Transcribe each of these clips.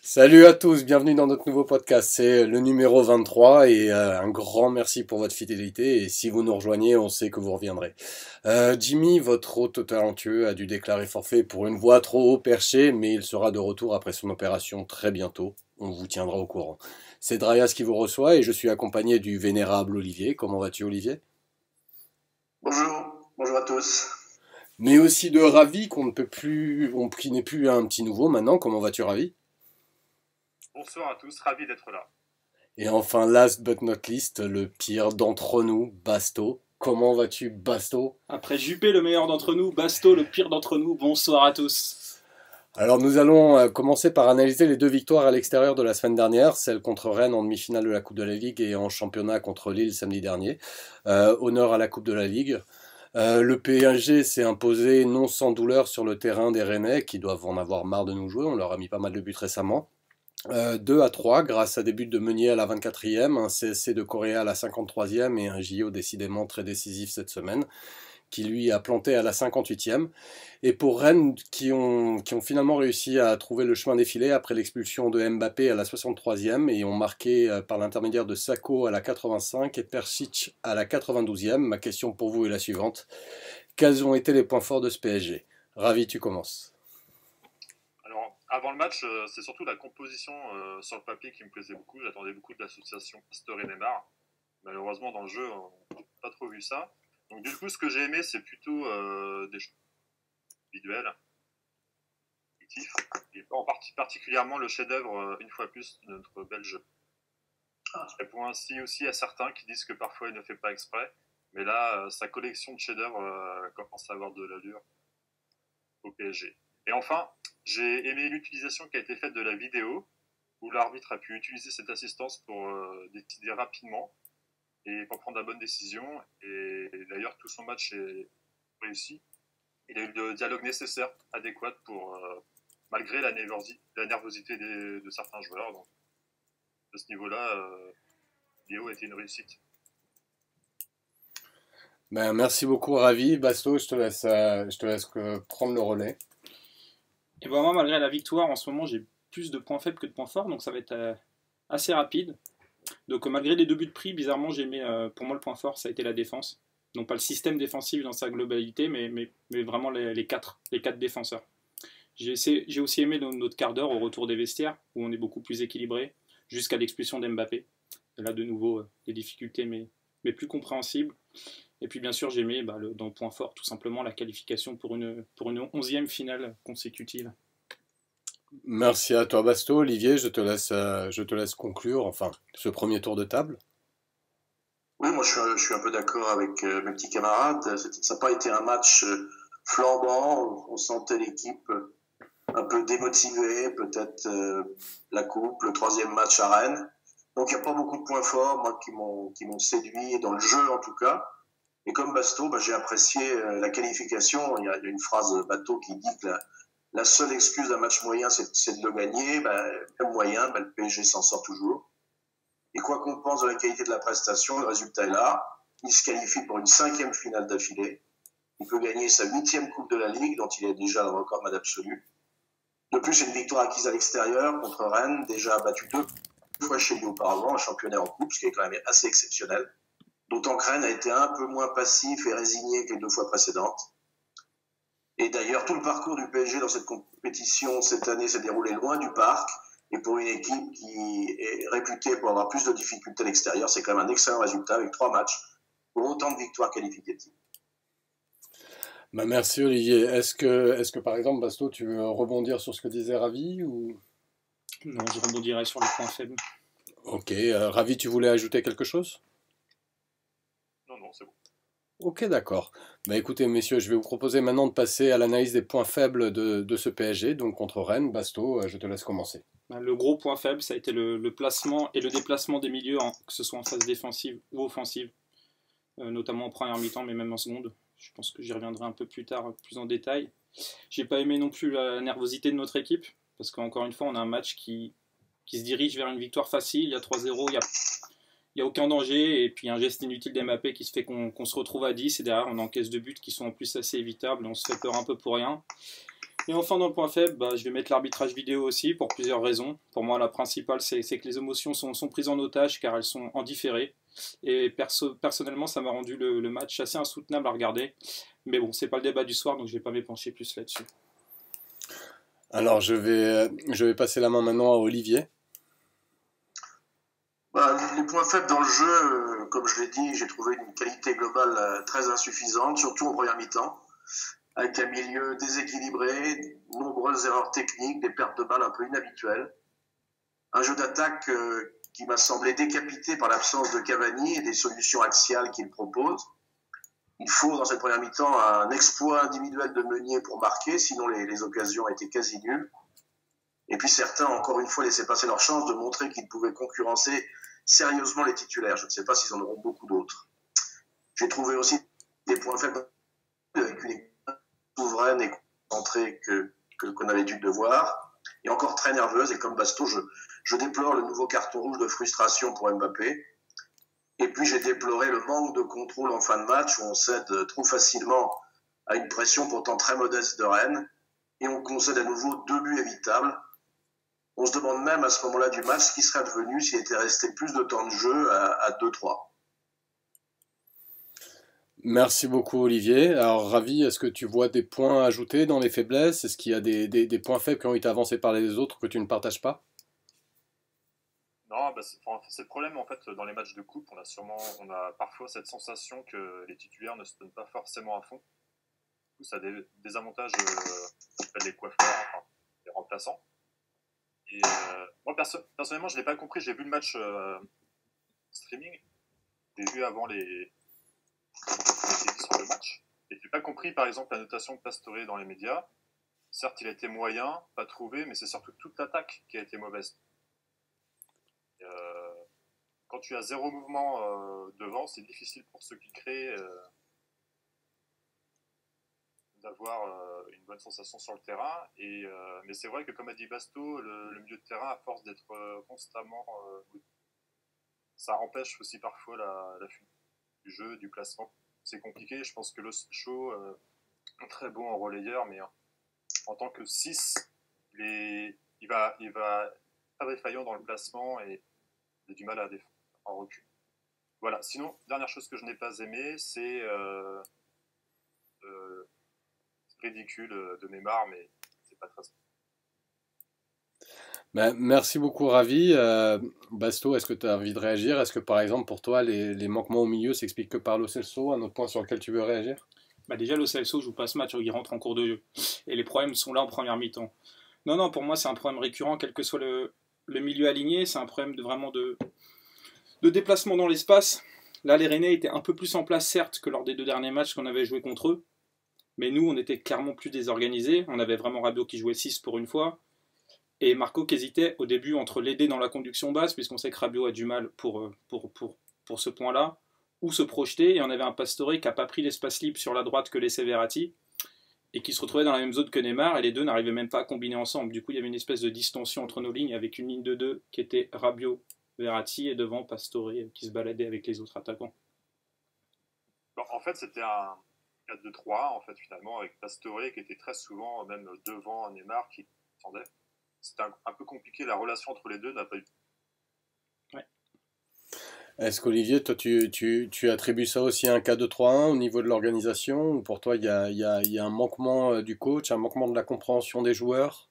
Salut à tous, bienvenue dans notre nouveau podcast. C'est le numéro 23 et un grand merci pour votre fidélité. Et si vous nous rejoignez, on sait que vous reviendrez. Jimmy, votre hôte talentueux, a dû déclarer forfait pour une voix trop haut perchée, mais il sera de retour après son opération très bientôt. On vous tiendra au courant. C'est Dryas qui vous reçoit et je suis accompagné du vénérable Olivier. Comment vas-tu, Olivier? Bonjour, bonjour à tous. Mais aussi de Ravi qu'on ne peut plus, qui n'est plus un petit nouveau maintenant. Comment vas-tu, Ravi? Bonsoir à tous, ravi d'être là. Et enfin, last but not least, le pire d'entre nous, Basto. Comment vas-tu, Basto? Après Juppé, le meilleur d'entre nous, Basto, le pire d'entre nous, bonsoir à tous. Alors nous allons commencer par analyser les deux victoires à l'extérieur de la semaine dernière, celle contre Rennes en demi-finale de la Coupe de la Ligue et en championnat contre Lille samedi dernier. Honneur à la Coupe de la Ligue. Le PSG s'est imposé non sans douleur sur le terrain des Rennais qui doivent en avoir marre de nous jouer, on leur a mis pas mal de buts récemment. 2-3 grâce à des buts de Meunier à la 24e, un CSC de Correa à la 53e et un JO décidément très décisif cette semaine qui lui a planté à la 58e. Et pour Rennes qui ont finalement réussi à trouver le chemin des filets après l'expulsion de Mbappé à la 63e et ont marqué par l'intermédiaire de Sako à la 85 et Persic à la 92e. Ma question pour vous est la suivante. Quels ont été les points forts de ce PSG? Ravi, tu commences. Alors, avant le match, c'est surtout la composition sur le papier qui me plaisait beaucoup. J'attendais beaucoup de l'association Pasteur et Neymar. Malheureusement, dans le jeu, on n'a pas trop vu ça. Donc, du coup, ce que j'ai aimé, c'est plutôt des choses individuelles, collectifs, et particulièrement le chef-d'œuvre, une fois plus, de notre Belge. Je réponds ainsi aussi à certains qui disent que parfois il ne fait pas exprès. Mais là, sa collection de chefs-d'œuvre commence à avoir de l'allure au PSG. Et enfin, j'ai aimé l'utilisation qui a été faite de la vidéo, où l'arbitre a pu utiliser cette assistance pour décider rapidement et pour prendre la bonne décision. Et d'ailleurs, tout son match est réussi. Il a eu le dialogue nécessaire, adéquat pour, malgré la nervosité de certains joueurs. Donc, de ce niveau-là, Léo a été une réussite. Ben, merci beaucoup, Ravi. Basto, je te laisse prendre le relais. Et ben moi, malgré la victoire, en ce moment, j'ai plus de points faibles que de points forts, donc ça va être assez rapide. Donc malgré les deux buts pris, bizarrement, j'ai aimé, pour moi, le point fort, ça a été la défense. Non pas le système défensif dans sa globalité, mais vraiment les quatre défenseurs. J'ai aussi aimé notre quart d'heure au retour des vestiaires, où on est beaucoup plus équilibré, jusqu'à l'expulsion d'Mbappé. Et là, de nouveau, des difficultés, mais plus compréhensibles. Et puis, bien sûr, j'ai aimé, dans le point fort, tout simplement, la qualification pour une 11e finale consécutive. Merci à toi, Basto. Olivier, je te laisse conclure, enfin, ce premier tour de table. Oui, moi je suis un peu d'accord avec mes petits camarades. Ça n'a pas été un match flambant. On sentait l'équipe un peu démotivée, peut-être la coupe, le troisième match à Rennes. Donc il n'y a pas beaucoup de points forts, moi, qui m'ont séduit, dans le jeu en tout cas. Et comme Basto, j'ai apprécié la qualification. Il y a une phrase bateau qui dit que la seule excuse d'un match moyen, c'est de le gagner. Même moyen, le PSG s'en sort toujours. Et quoi qu'on pense de la qualité de la prestation, le résultat est là. Il se qualifie pour une 5e finale d'affilée. Il peut gagner sa 8e Coupe de la Ligue, dont il est déjà le recordman absolu. De plus, c'est une victoire acquise à l'extérieur contre Rennes, déjà battu 2 fois chez lui auparavant, un championnat en coupe, ce qui est quand même assez exceptionnel. D'autant que Rennes a été un peu moins passif et résigné que les 2 fois précédentes. Et d'ailleurs, tout le parcours du PSG dans cette compétition cette année s'est déroulé loin du parc. Et pour une équipe qui est réputée pour avoir plus de difficultés à l'extérieur, c'est quand même un excellent résultat avec 3 matchs pour autant de victoires qualificatives. Bah, merci, Olivier. Est-ce que par exemple, Basto, tu veux rebondir sur ce que disait Ravi ou... Non, je rebondirai sur les points faibles. Ok, Ravi, tu voulais ajouter quelque chose? Non, non, c'est bon. Ok, d'accord. Bah écoutez, messieurs, je vais vous proposer maintenant de passer à l'analyse des points faibles de ce PSG, donc contre Rennes. Basto, je te laisse commencer. Le gros point faible, ça a été le placement et le déplacement des milieux, que ce soit en phase défensive ou offensive, notamment en première mi-temps, mais même en seconde. Je pense que j'y reviendrai un peu plus tard, plus en détail. J'ai pas aimé non plus la nervosité de notre équipe, parce qu'encore une fois, on a un match qui se dirige vers une victoire facile. Il y a 3-0, il y a aucun danger, et puis un geste inutile d'Mbappé qui se fait qu'on se retrouve à 10, et derrière, on encaisse 2 buts qui sont en plus assez évitables, on se fait peur un peu pour rien. Et enfin, dans le point faible, je vais mettre l'arbitrage vidéo aussi pour plusieurs raisons. Pour moi, la principale, c'est que les émotions sont prises en otage car elles sont en différé. Et personnellement, ça m'a rendu le match assez insoutenable à regarder. Mais bon, c'est pas le débat du soir, donc je vais pas m'épancher plus là-dessus. Alors, je vais passer la main maintenant à Olivier. Les points faibles dans le jeu, comme je l'ai dit, j'ai trouvé une qualité globale très insuffisante, surtout en première mi-temps, avec un milieu déséquilibré, nombreuses erreurs techniques, des pertes de balles un peu inhabituelles. Un jeu d'attaque qui m'a semblé décapité par l'absence de Cavani et des solutions axiales qu'il propose. Il faut, dans cette première mi-temps, un exploit individuel de Meunier pour marquer, sinon les occasions étaient quasi nulles. Et puis certains, encore une fois, laissaient passer leur chance de montrer qu'ils pouvaient concurrencer sérieusement les titulaires. Je ne sais pas s'ils en auront beaucoup d'autres. J'ai trouvé aussi des points faibles avec une équipe souveraine et concentrée qu'on avait dû devoir, et encore très nerveuse. Et comme Basto, je déplore le nouveau carton rouge de frustration pour Mbappé. Et puis j'ai déploré le manque de contrôle en fin de match où on cède trop facilement à une pression pourtant très modeste de Rennes et on concède à nouveau 2 buts évitables. On se demande même à ce moment-là du match ce qui serait devenu s'il était resté plus de temps de jeu à 2-3. Merci beaucoup Olivier. Alors Ravi, est-ce que tu vois des points ajoutés dans les faiblesses? Est-ce qu'il y a des points faibles qui ont été avancés par les autres que tu ne partages pas? Non, c'est le problème en fait dans les matchs de coupe. On a parfois cette sensation que les titulaires ne se donnent pas forcément à fond. Du coup, ça a des désavantages les coiffeurs, enfin, les remplaçants. Et moi personnellement, je l'ai pas compris. J'ai vu le match streaming. J'ai vu avant les sur le match. Et j'ai pas compris par exemple la notation de Pastore dans les médias. Certes, il a été moyen, pas trouvé, mais c'est surtout toute l'attaque qui a été mauvaise. Quand tu as zéro mouvement devant, c'est difficile pour ceux qui créent d'avoir une bonne sensation sur le terrain. Mais c'est vrai que, comme a dit Basto, le milieu de terrain, à force d'être constamment, ça empêche aussi parfois la fuite du jeu, du placement. C'est compliqué. Je pense que le show est très bon en relayeur, mais en tant que 6, il va très défaillant dans le placement et il a du mal à défendre en recul. Voilà. Sinon, dernière chose que je n'ai pas aimé, c'est ridicule de Neymar, mais c'est pas très. Merci beaucoup Ravi. Basto, est-ce que tu as envie de réagir? Est-ce que par exemple pour toi les manquements au milieu s'expliquent que par Lo Celso? Un autre point sur lequel tu veux réagir? Déjà Lo Celso joue pas ce match, il rentre en cours de jeu. Et les problèmes sont là en première mi-temps. Non, pour moi c'est un problème récurrent, quel que soit le milieu aligné. C'est un problème de déplacement dans l'espace. Là, les Rennais étaient un peu plus en place, certes, que lors des 2 derniers matchs qu'on avait joué contre eux. Mais nous, on était clairement plus désorganisés. On avait vraiment Rabiot qui jouait 6 pour une fois. Et Marco qui hésitait au début entre l'aider dans la conduction basse, puisqu'on sait que Rabiot a du mal pour ce point-là, ou se projeter. Et on avait un Pastore qui n'a pas pris l'espace libre sur la droite que laissait Verratti, et qui se retrouvait dans la même zone que Neymar, et les deux n'arrivaient même pas à combiner ensemble. Du coup, il y avait une espèce de distension entre nos lignes, avec une ligne de 2 qui était Rabiot, Verratti, et devant Pastore qui se baladait avec les autres attaquants. Bon, en fait, c'était un 4-2-3, en fait, finalement, avec Pastore qui était très souvent même devant Neymar qui attendait. C'était un peu compliqué, la relation entre les deux n'a pas eu. Ouais. Est-ce qu'Olivier, toi tu attribues ça aussi à un 4-2-3-1 au niveau de l'organisation, ou pour toi il y a un manquement du coach, un manquement de la compréhension des joueurs?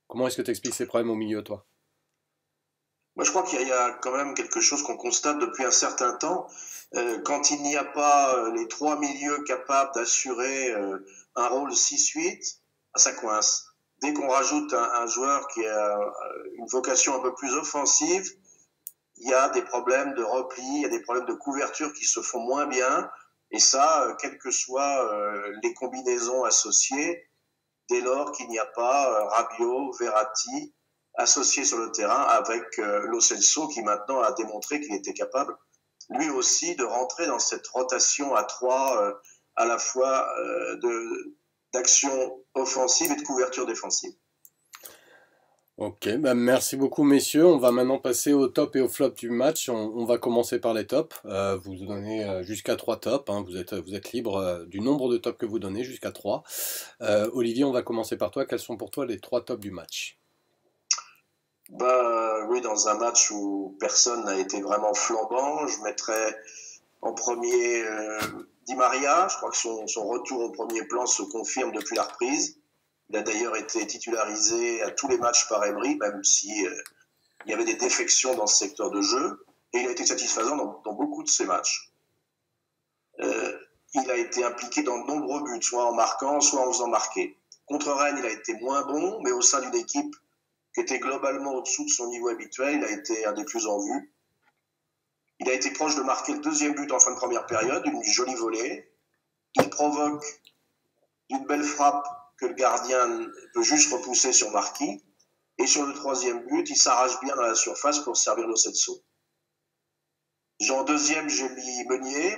Comment est-ce que tu expliques ces problèmes au milieu, toi? Moi, je crois qu'il y a quand même quelque chose qu'on constate depuis un certain temps. Quand il n'y a pas les 3 milieux capables d'assurer un rôle 6-8, ça coince. Dès qu'on rajoute un joueur qui a une vocation un peu plus offensive, il y a des problèmes de repli, il y a des problèmes de couverture qui se font moins bien. Et ça, quelles que soient les combinaisons associées, dès lors qu'il n'y a pas Rabiot, Verratti, associé sur le terrain avec Lo Celso qui maintenant a démontré qu'il était capable lui aussi de rentrer dans cette rotation à 3 à la fois d'action offensive et de couverture défensive. Ok, bah merci beaucoup messieurs. On va maintenant passer au top et au flop du match. On va commencer par les tops. Vous donnez jusqu'à 3 tops, hein. Vous êtes libre du nombre de tops que vous donnez, jusqu'à 3. Olivier, on va commencer par toi. Quels sont pour toi les 3 tops du match? Bah oui, dans un match où personne n'a été vraiment flambant, je mettrais en premier Di Maria. Je crois que son retour au premier plan se confirme depuis la reprise. Il a d'ailleurs été titularisé à tous les matchs par Emery, même si il y avait des défections dans ce secteur de jeu. Et il a été satisfaisant dans beaucoup de ses matchs. Il a été impliqué dans de nombreux buts, soit en marquant, soit en faisant marquer. Contre Rennes, il a été moins bon, mais au sein d'une équipe qui était globalement au-dessous de son niveau habituel, il a été un des plus en vue. Il a été proche de marquer le deuxième but en fin de première période, une jolie volée. Il provoque une belle frappe que le gardien peut juste repousser sur Marquis. Et sur le troisième but, il s'arrache bien dans la surface pour servir Lo Celso. En deuxième, j'ai mis Meunier.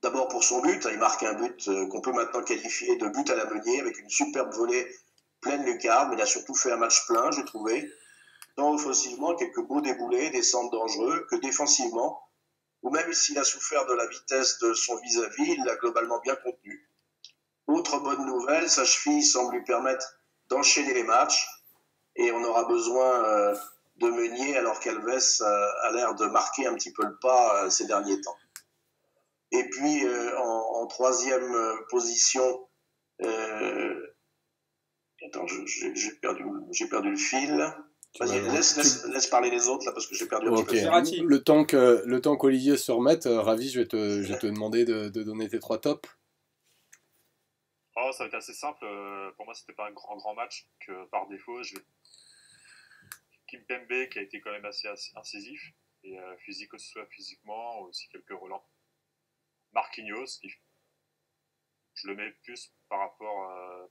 D'abord pour son but, il marque un but qu'on peut maintenant qualifier de but à la Meunier avec une superbe volée pleine lucarne, mais il a surtout fait un match plein, j'ai trouvé. Tant offensivement, quelques beaux déboulés, des centres dangereux, que défensivement, ou même s'il a souffert de la vitesse de son vis-à-vis, il l'a globalement bien contenu. Autre bonne nouvelle, sa cheville semble lui permettre d'enchaîner les matchs, et on aura besoin de Meunier alors qu'Alves a l'air de marquer un petit peu le pas ces derniers temps. Et puis en troisième position, attends, j'ai perdu le fil. Vas-y, laisse parler les autres là parce que j'ai perdu un petit peu. Okay. Le temps qu'Olivier se remette, Ravi, je vais te demander de donner tes 3 tops. Oh, ça va être assez simple. Pour moi, c'était pas un grand match. Que par défaut, je vais Kimpembe qui a été quand même assez incisif et physique, que ce soit physiquement, aussi quelques relents. Marquinhos, je le mets plus par rapport à...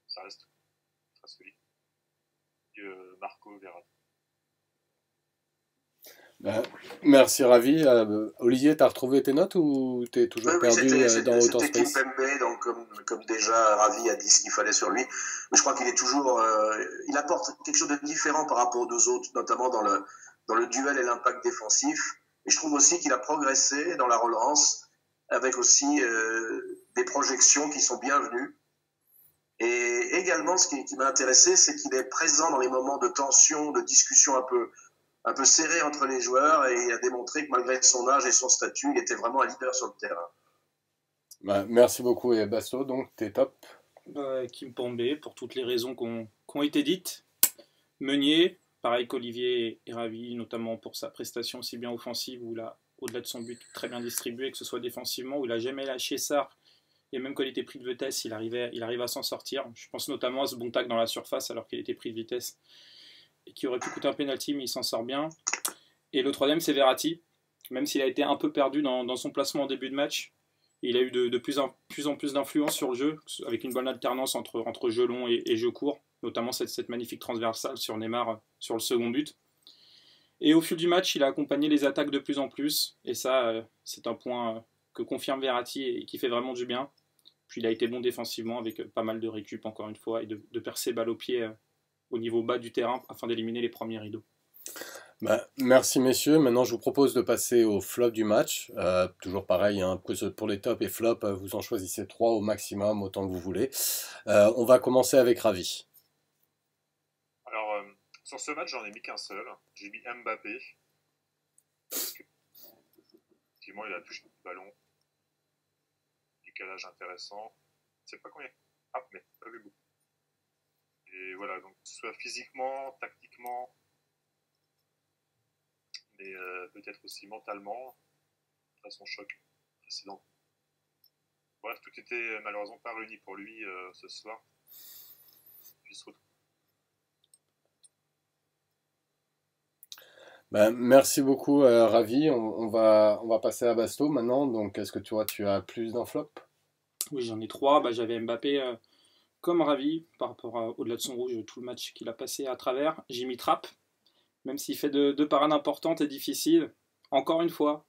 Ça reste très solide. Marco Verratti. Merci Ravi. Olivier, t'as retrouvé tes notes ou t'es toujours perdu dans Outer Space? C'était Kimpembe, donc comme déjà Ravi a dit ce qu'il fallait sur lui. Mais je crois qu'il est toujours, il apporte quelque chose de différent par rapport aux deux autres, notamment dans le duel et l'impact défensif. Et je trouve aussi qu'il a progressé dans la relance, avec aussi des projections qui sont bienvenues. Et également, ce qui m'a intéressé, c'est qu'il est présent dans les moments de tension, de discussion un peu serré entre les joueurs, et il a démontré que malgré son âge et son statut, il était vraiment un leader sur le terrain. Merci beaucoup et Basso, donc t'es top. Kimpembe, pour toutes les raisons qui ont été dites. Meunier, pareil qu'Olivier et Ravi, notamment pour sa prestation aussi bien offensive, où il a, au-delà de son but, très bien distribué, que ce soit défensivement, où il n'a jamais lâché ça. Et même quand il était pris de vitesse, il arrive à s'en sortir. Je pense notamment à ce bon tac dans la surface alors qu'il était pris de vitesse et qui aurait pu coûter un penalty, mais il s'en sort bien. Et le troisième, c'est Verratti. Même s'il a été un peu perdu dans son placement en début de match, il a eu de plus en plus d'influence sur le jeu, avec une bonne alternance entre jeu long et jeu court, notamment cette magnifique transversale sur Neymar sur le second but. Et au fil du match, il a accompagné les attaques de plus en plus, et ça, c'est un point que confirme Verratti et qui fait vraiment du bien. Puis il a été bon défensivement avec pas mal de récup encore une fois et de percer balle au pied au niveau bas du terrain afin d'éliminer les premiers rideaux. Merci messieurs, maintenant je vous propose de passer au flop du match. Toujours pareil, hein, pour les tops et flops, vous en choisissez 3 au maximum, autant que vous voulez. On va commencer avec Ravi. Alors sur ce match j'en ai mis qu'un seul, j'ai mis Mbappé. Parce que effectivement il a touché le ballon. Décalage intéressant. Je sais pas combien. Ah, mais pas vu beaucoup. Et voilà, donc soit physiquement, tactiquement, mais peut-être aussi mentalement, à son choc précédent. Bref, tout était malheureusement pas réuni pour lui ce soir. Puis se retrouve. Merci beaucoup Ravi, on va passer à Basto maintenant. Donc est-ce que tu as plus d'un flop? Oui, j'en ai 3. J'avais Mbappé comme Ravi par rapport au-delà de son rouge, tout le match qu'il a passé à travers. J'ai mis Trapp, même s'il fait deux parades importantes et difficiles. Encore une fois,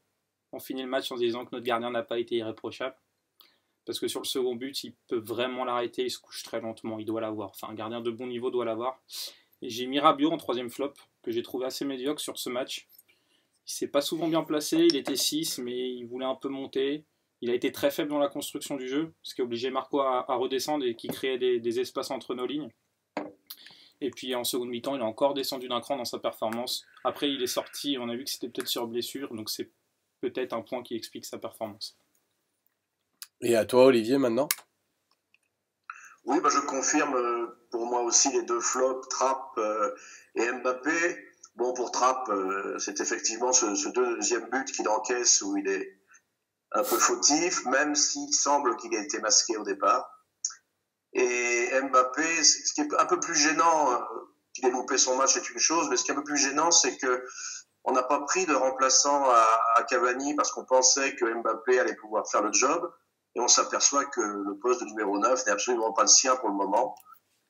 on finit le match en se disant que notre gardien n'a pas été irréprochable. parce que sur le second but, il peut vraiment l'arrêter, il se couche très lentement, il doit l'avoir. Enfin, un gardien de bon niveau doit l'avoir. Et j'ai mis Rabiot en troisième flop, que j'ai trouvé assez médiocre sur ce match. Il s'est pas souvent bien placé, il était 6, mais il voulait un peu monter. Il a été très faible dans la construction du jeu, ce qui a obligé Marco à redescendre et qui créait des espaces entre nos lignes. Et puis en seconde mi-temps, il a encore descendu d'un cran dans sa performance. Après, il est sorti, on a vu que c'était peut-être sur blessure, donc c'est peut-être un point qui explique sa performance. Et à toi, Olivier, maintenant? Oui, je confirme pour moi aussi les deux flops, Trapp et Mbappé. Bon, pour Trapp, c'est effectivement ce deuxième but qu'il encaisse où il est un peu fautif, même s'il semble qu'il ait été masqué au départ. Et Mbappé, ce qui est un peu plus gênant, qu'il ait loupé son match, c'est une chose, mais ce qui est un peu plus gênant, c'est que on n'a pas pris de remplaçant à Cavani parce qu'on pensait que Mbappé allait pouvoir faire le job. Et on s'aperçoit que le poste de numéro 9 n'est absolument pas le sien pour le moment.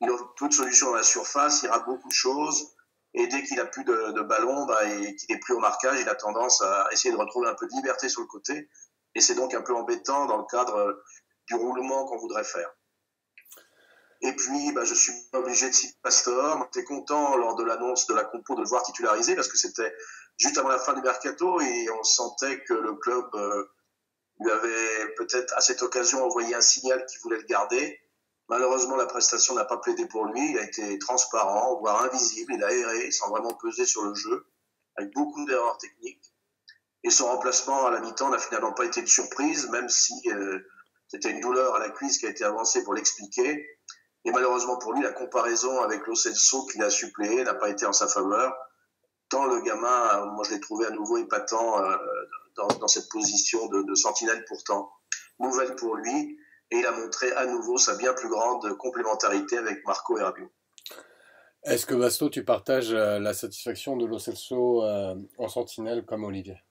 Il a peu de solutions dans la surface, il rate beaucoup de choses. Et dès qu'il a plus de ballon et qu'il est plus au marquage, il a tendance à essayer de retrouver un peu de liberté sur le côté. Et c'est donc un peu embêtant dans le cadre du roulement qu'on voudrait faire. Et puis, je suis obligé de citer Pastore. J'étais content lors de l'annonce de la compo de le voir titularisé parce que c'était juste avant la fin du mercato et on sentait que le club lui avait peut-être à cette occasion envoyé un signal qu'il voulait le garder. Malheureusement, la prestation n'a pas plaidé pour lui. Il a été transparent, voire invisible. Il a erré sans vraiment peser sur le jeu, avec beaucoup d'erreurs techniques. Et son remplacement à la mi-temps n'a finalement pas été une surprise, même si c'était une douleur à la cuisse qui a été avancée pour l'expliquer. Et malheureusement pour lui, la comparaison avec Lo Celso qu'il a suppléé n'a pas été en sa faveur. Tant le gamin, moi je l'ai trouvé à nouveau épatant dans cette position de sentinelle pourtant nouvelle pour lui. Et il a montré à nouveau sa bien plus grande complémentarité avec Marco et Rabiot. Est-ce que Basto, tu partages la satisfaction de Lo Celso en sentinelle comme Olivier?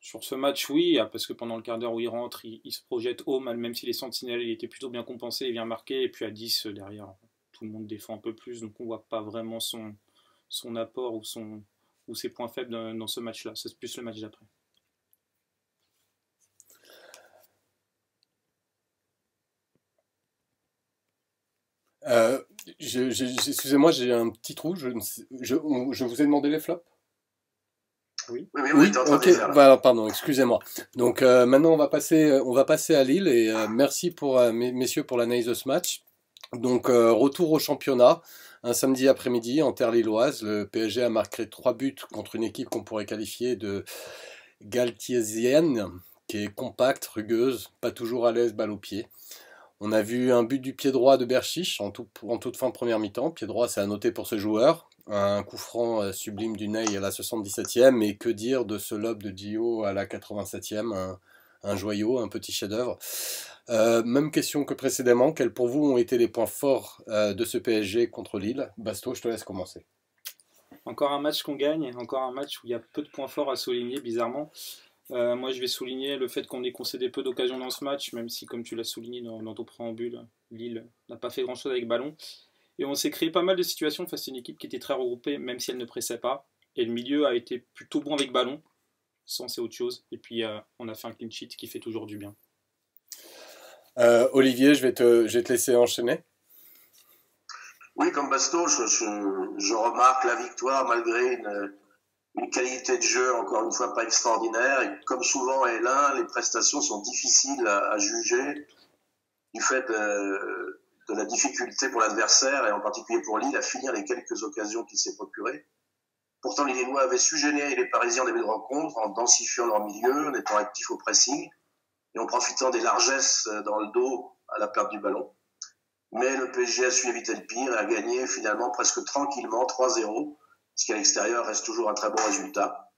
Sur ce match, oui, parce que pendant le quart d'heure où il rentre, il se projette haut, même s'il est sentinelle, il était plutôt bien compensé, il vient marquer, et puis à 10, derrière, tout le monde défend un peu plus, donc on voit pas vraiment son apport ou ses points faibles dans ce match-là. C'est plus le match d'après. Excusez-moi, j'ai un petit trou. Je vous ai demandé les flops? Oui, ok. Voilà, pardon, excusez-moi. Donc maintenant, on va passer à Lille et merci messieurs pour l'analyse de ce match. Donc retour au championnat, un samedi après-midi en terre lilloise. Le PSG a marqué 3 buts contre une équipe qu'on pourrait qualifier de galtiésienne, qui est compacte, rugueuse, pas toujours à l'aise, balle au pied. On a vu un but du pied droit de Berchiche en toute fin de première mi-temps. Pied droit, c'est à noter pour ce joueur. Un coup franc sublime du Ney à la 77e. Et que dire de ce lob de Gio à la 87e, un joyau, un petit chef-d'œuvre. Même question que précédemment. Quels pour vous ont été les points forts de ce PSG contre Lille? Basto, je te laisse commencer. Encore un match qu'on gagne, encore un match où il y a peu de points forts à souligner, bizarrement. Moi, je vais souligner le fait qu'on ait concédé peu d'occasions dans ce match, même si, comme tu l'as souligné dans ton préambule, Lille n'a pas fait grand-chose avec ballon. Et on s'est créé pas mal de situations face à une équipe qui était très regroupée, même si elle ne pressait pas. Et le milieu a été plutôt bon avec ballon, sans c'est autre chose. Et puis, on a fait un clean sheet qui fait toujours du bien. Olivier, je vais te laisser enchaîner. Oui, comme Basto, je remarque la victoire malgré une qualité de jeu, encore une fois, pas extraordinaire. Et comme souvent est L1, les prestations sont difficiles à juger du fait de la difficulté pour l'adversaire, et en particulier pour Lille, à finir les quelques occasions qu'il s'est procurées. Pourtant, les Lillois avaient su gêner les Parisiens en début de rencontre en densifiant leur milieu, en étant actifs au pressing et en profitant des largesses dans le dos à la perte du ballon. Mais le PSG a su éviter le pire et a gagné finalement presque tranquillement 3-0, ce qui à l'extérieur reste toujours un très bon résultat.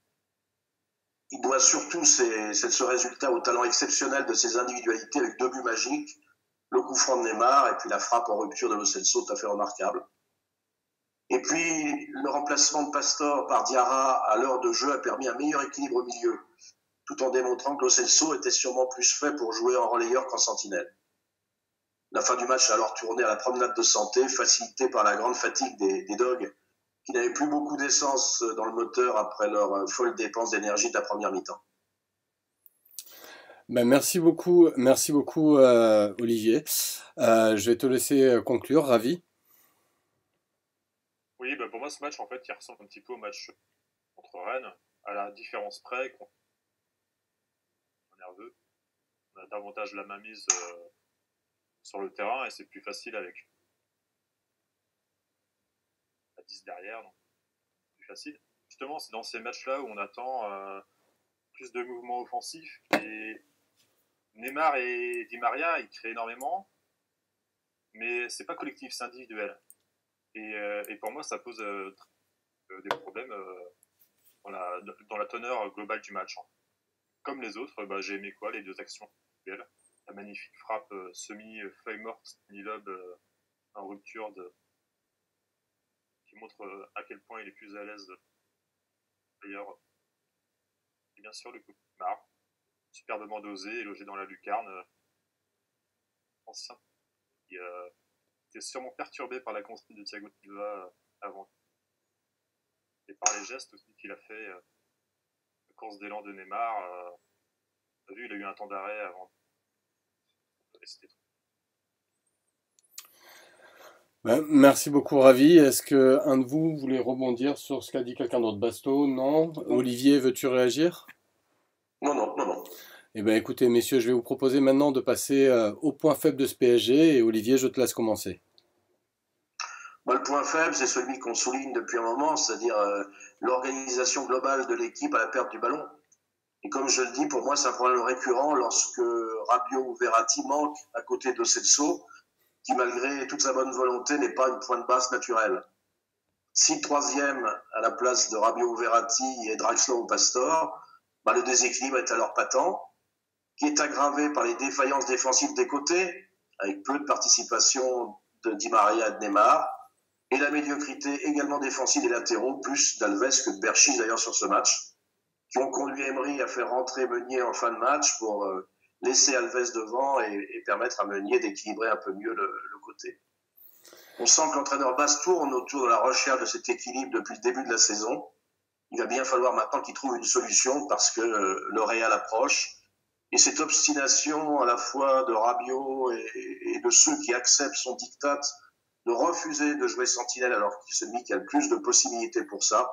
Il doit surtout ce résultat au talent exceptionnel de ses individualités avec 2 buts magiques, le coup franc de Neymar et puis la frappe en rupture de Lo Celso, tout à fait remarquable. Et puis le remplacement de Pastore par Diarra à l'heure de jeu a permis un meilleur équilibre au milieu, tout en démontrant que Lo Celso était sûrement plus fait pour jouer en relayeur qu'en sentinelle. La fin du match a alors tourné à la promenade de santé, facilitée par la grande fatigue des Dogs, qui n'avaient plus beaucoup d'essence dans le moteur après leur folle dépense d'énergie de la première mi-temps. Ben, merci beaucoup Olivier. Je vais te laisser conclure, Ravi. Oui, bah pour moi, ce match, en fait, il ressemble un petit peu au match contre Rennes, à la différence près qu'on est nerveux. On a davantage la mainmise sur le terrain et c'est plus facile avec la 10 derrière, donc plus facile. Justement, c'est dans ces matchs-là où on attend plus de mouvements offensifs et Neymar et Di Maria, ils créent énormément, mais c'est pas collectif, c'est individuel. Et pour moi, ça pose des problèmes dans la teneur globale du match, hein. Comme les autres, bah, j'ai aimé les deux actions individuelles. La magnifique frappe semi-feuille morte, semi-lob en rupture qui montre à quel point il est plus à l'aise d'ailleurs. Et bien sûr, le coup de Neymar, superbement dosé et logé dans la lucarne. Ancien qui était sûrement perturbé par la consigne de Thiago Silva avant. Et par les gestes aussi qu'il a fait, la course d'élan de Neymar. T'as vu, il a eu un temps d'arrêt avant. Et c'était trop. Ben, merci beaucoup, Ravi. Est-ce que un de vous voulait rebondir sur ce qu'a dit quelqu'un d'autre? Basto, non? Olivier, veux-tu réagir? Non, non, non, non. Eh bien, écoutez, messieurs, je vais vous proposer maintenant de passer au point faible de ce PSG. Et Olivier, je te laisse commencer. Bah, le point faible, c'est celui qu'on souligne depuis un moment, c'est-à-dire l'organisation globale de l'équipe à la perte du ballon. Et comme je le dis, pour moi, c'est un problème récurrent lorsque Rabiot ou Verratti manquent à côté de Celso, qui malgré toute sa bonne volonté n'est pas une pointe basse naturelle. Si le troisième à la place de Rabiot ou Verratti est Draxler ou Pastore, bah, le déséquilibre est alors patent, qui est aggravé par les défaillances défensives des côtés, avec peu de participation de Di Maria et de Neymar, et la médiocrité également défensive des latéraux, plus d'Alves que de Berchiche d'ailleurs sur ce match, qui ont conduit Emery à faire rentrer Meunier en fin de match pour laisser Alves devant et permettre à Meunier d'équilibrer un peu mieux le côté. On sent que l'entraîneur Basse tourne autour de la recherche de cet équilibre depuis le début de la saison. Il va bien falloir maintenant qu'il trouve une solution parce que le Real approche. Et cette obstination à la fois de Rabiot et de ceux qui acceptent son diktat de refuser de jouer sentinelle alors que c'est celui qui a le plus de possibilités pour ça.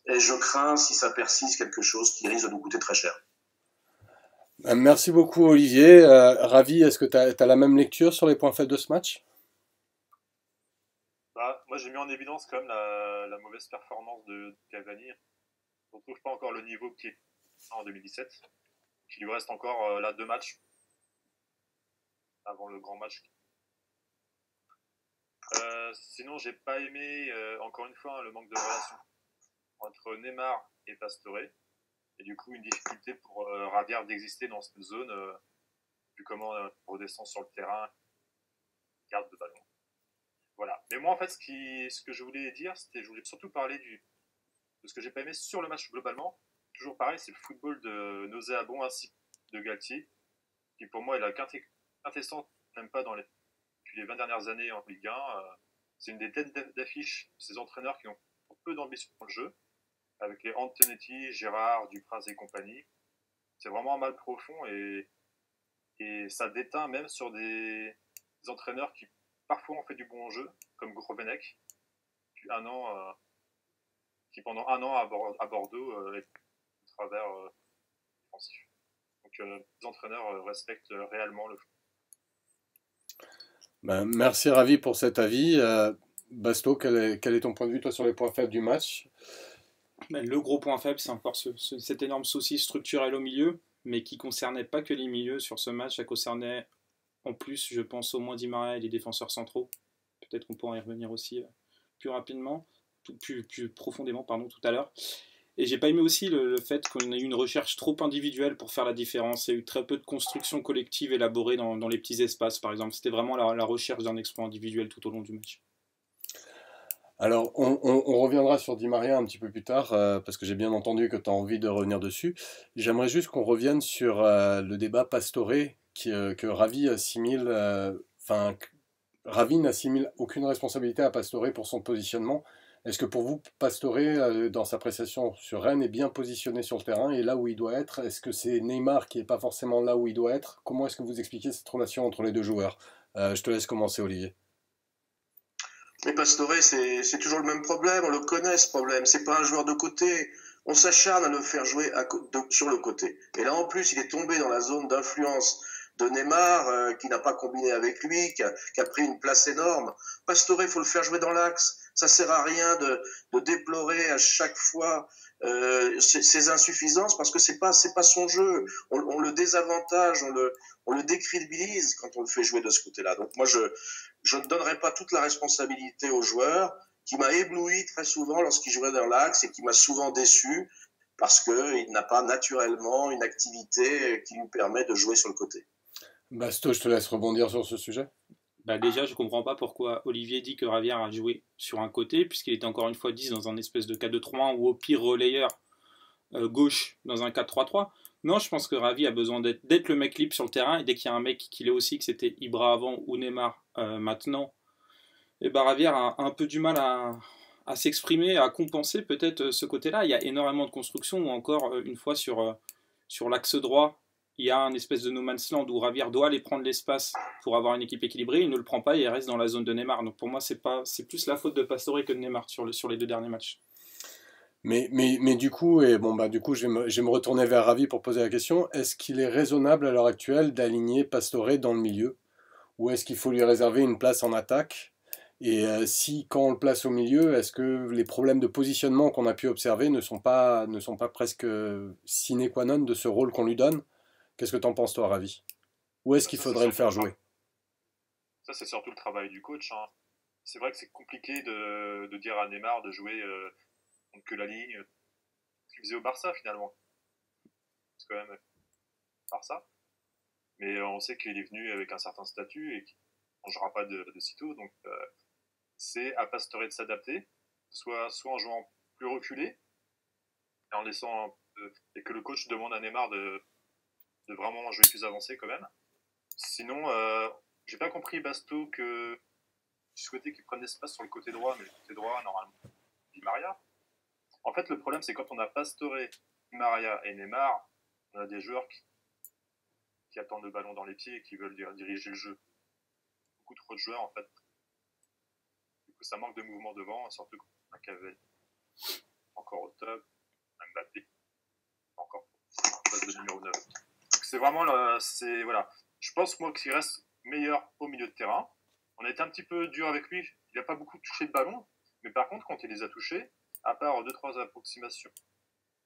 Et je crains, si ça persiste, quelque chose qui risque de nous coûter très cher. Merci beaucoup, Olivier. Ravi, est-ce que tu as la même lecture sur les points faibles de ce match? Bah, moi, j'ai mis en évidence quand même la mauvaise performance de Cavani. On ne retrouve pas encore le niveau qui est en 2017. Il lui reste encore là 2 matchs avant le grand match. Sinon, j'ai pas aimé, encore une fois, le manque de relation entre Neymar et Pastore. Et du coup, une difficulté pour Ravière d'exister dans cette zone, vu comment on redescend sur le terrain, garde de ballon. Voilà. Mais moi, en fait, ce que je voulais dire, je voulais surtout parler de ce que j'ai pas aimé sur le match globalement. Toujours pareil, c'est le football de nauséabond ainsi de Galtier, qui pour moi est la quintessence, même pas depuis les 20 dernières années en Ligue 1. C'est une des têtes d'affiche de ces entraîneurs qui ont peu d'ambition dans le jeu, avec les Antonetti, Gérard, Dupraz et compagnie. C'est vraiment un mal profond et ça déteint même sur des entraîneurs qui parfois ont fait du bon jeu, comme Grobenec, qui pendant un an à Bordeaux est au travers défensif. Donc les entraîneurs respectent réellement le foot. Ben, merci Ravi pour cet avis. Basto, quel est ton point de vue toi sur les points faibles du match? Le gros point faible, c'est encore cet énorme souci structurel au milieu, mais qui concernait pas que les milieux sur ce match, ça concernait en plus, je pense, au moins Di Maria et les défenseurs centraux. Peut-être qu'on pourra y revenir aussi plus rapidement, plus profondément, pardon, tout à l'heure. Et j'ai pas aimé aussi le fait qu'on ait eu une recherche trop individuelle pour faire la différence. Il y a eu très peu de construction collective élaborée dans les petits espaces, par exemple. C'était vraiment la recherche d'un exploit individuel tout au long du match. Alors, on reviendra sur Di Maria un petit peu plus tard, parce que j'ai bien entendu que tu as envie de revenir dessus. J'aimerais juste qu'on revienne sur le débat Pastore, que Ravi assimile, Ravi n'assimile aucune responsabilité à Pastore pour son positionnement, Est-ce que pour vous, Pastore, dans sa prestation sur Rennes, est bien positionné sur le terrain et là où il doit être? Est-ce que c'est Neymar qui n'est pas forcément là où il doit être? Comment est-ce que vous expliquez cette relation entre les deux joueurs? Je te laisse commencer, Olivier. Mais Pastore, c'est toujours le même problème. On le connaît, ce problème. C'est pas un joueur de côté. On s'acharne à le faire jouer sur le côté. Et là, en plus, il est tombé dans la zone d'influence de Neymar, qui n'a pas combiné avec lui, qui a pris une place énorme. Pastore, il faut le faire jouer dans l'axe. Ça sert à rien de déplorer à chaque fois ses insuffisances, parce que c'est pas son jeu. On le désavantage, on le décrédibilise quand on le fait jouer de ce côté-là. Donc moi, je ne donnerai pas toute la responsabilité au joueur qui m'a ébloui très souvent lorsqu'il jouait dans l'axe et qui m'a souvent déçu parce qu'il n'a pas naturellement une activité qui lui permet de jouer sur le côté. Basto, je te laisse rebondir sur ce sujet. Bah déjà, je comprends pas pourquoi Olivier dit que Ravière a joué sur un côté, puisqu'il était encore une fois 10 dans un espèce de 4-2-3-1 ou au pire relayeur gauche dans un 4-3-3. Non, je pense que Ravi a besoin d'être le mec libre sur le terrain, et dès qu'il y a un mec qui l'est aussi, que c'était Ibra avant ou Neymar maintenant, et bah Ravière a un peu du mal à s'exprimer, à compenser peut-être ce côté-là. Il y a énormément de construction, ou encore une fois sur l'axe droit, il y a un espèce de no man's land où Ravière doit aller prendre l'espace pour avoir une équipe équilibrée, il ne le prend pas et il reste dans la zone de Neymar. Donc pour moi, c'est plus la faute de Pastore que de Neymar sur les 2 derniers matchs. Mais du coup, du coup, je vais me retourner vers Ravi pour poser la question. Est-ce qu'il est raisonnable à l'heure actuelle d'aligner Pastore dans le milieu? Ou est-ce qu'il faut lui réserver une place en attaque? Et si, quand on le place au milieu, est-ce que les problèmes de positionnement qu'on a pu observer ne sont pas presque sine qua non de ce rôle qu'on lui donne? Qu'est-ce que t'en penses, toi, Ravi? Où est-ce qu'il faudrait le faire jouer? Ça, c'est surtout le travail du coach. Hein. C'est vrai que c'est compliqué de dire à Neymar de jouer que la ligne, ce qu'il faisait au Barça, finalement. C'est quand même Barça. Mais on sait qu'il est venu avec un certain statut et qu'il ne changera pas de sitôt. Donc, c'est à Pastore de s'adapter, soit en jouant plus reculé, et en laissant et que le coach demande à Neymar de vraiment jouer plus avancé quand même. Sinon, j'ai pas compris Basto que tu souhaitais qu'il prenne l'espace sur le côté droit, mais le côté droit, normalement, Di Maria. En fait, le problème, c'est quand on a Pastore, Di Maria et Neymar, on a des joueurs qui attendent le ballon dans les pieds et qui veulent diriger le jeu. Beaucoup trop de joueurs, en fait. Du coup, ça manque de mouvement devant, surtout quand on a Cavani encore au top, Mbappé encore poste de numéro 9. Donc c'est vraiment voilà. Je pense moi qu'il reste meilleur au milieu de terrain. On a été un petit peu dur avec lui. Il n'a pas beaucoup touché de ballon, mais par contre quand il les a touchés, à part 2-3 approximations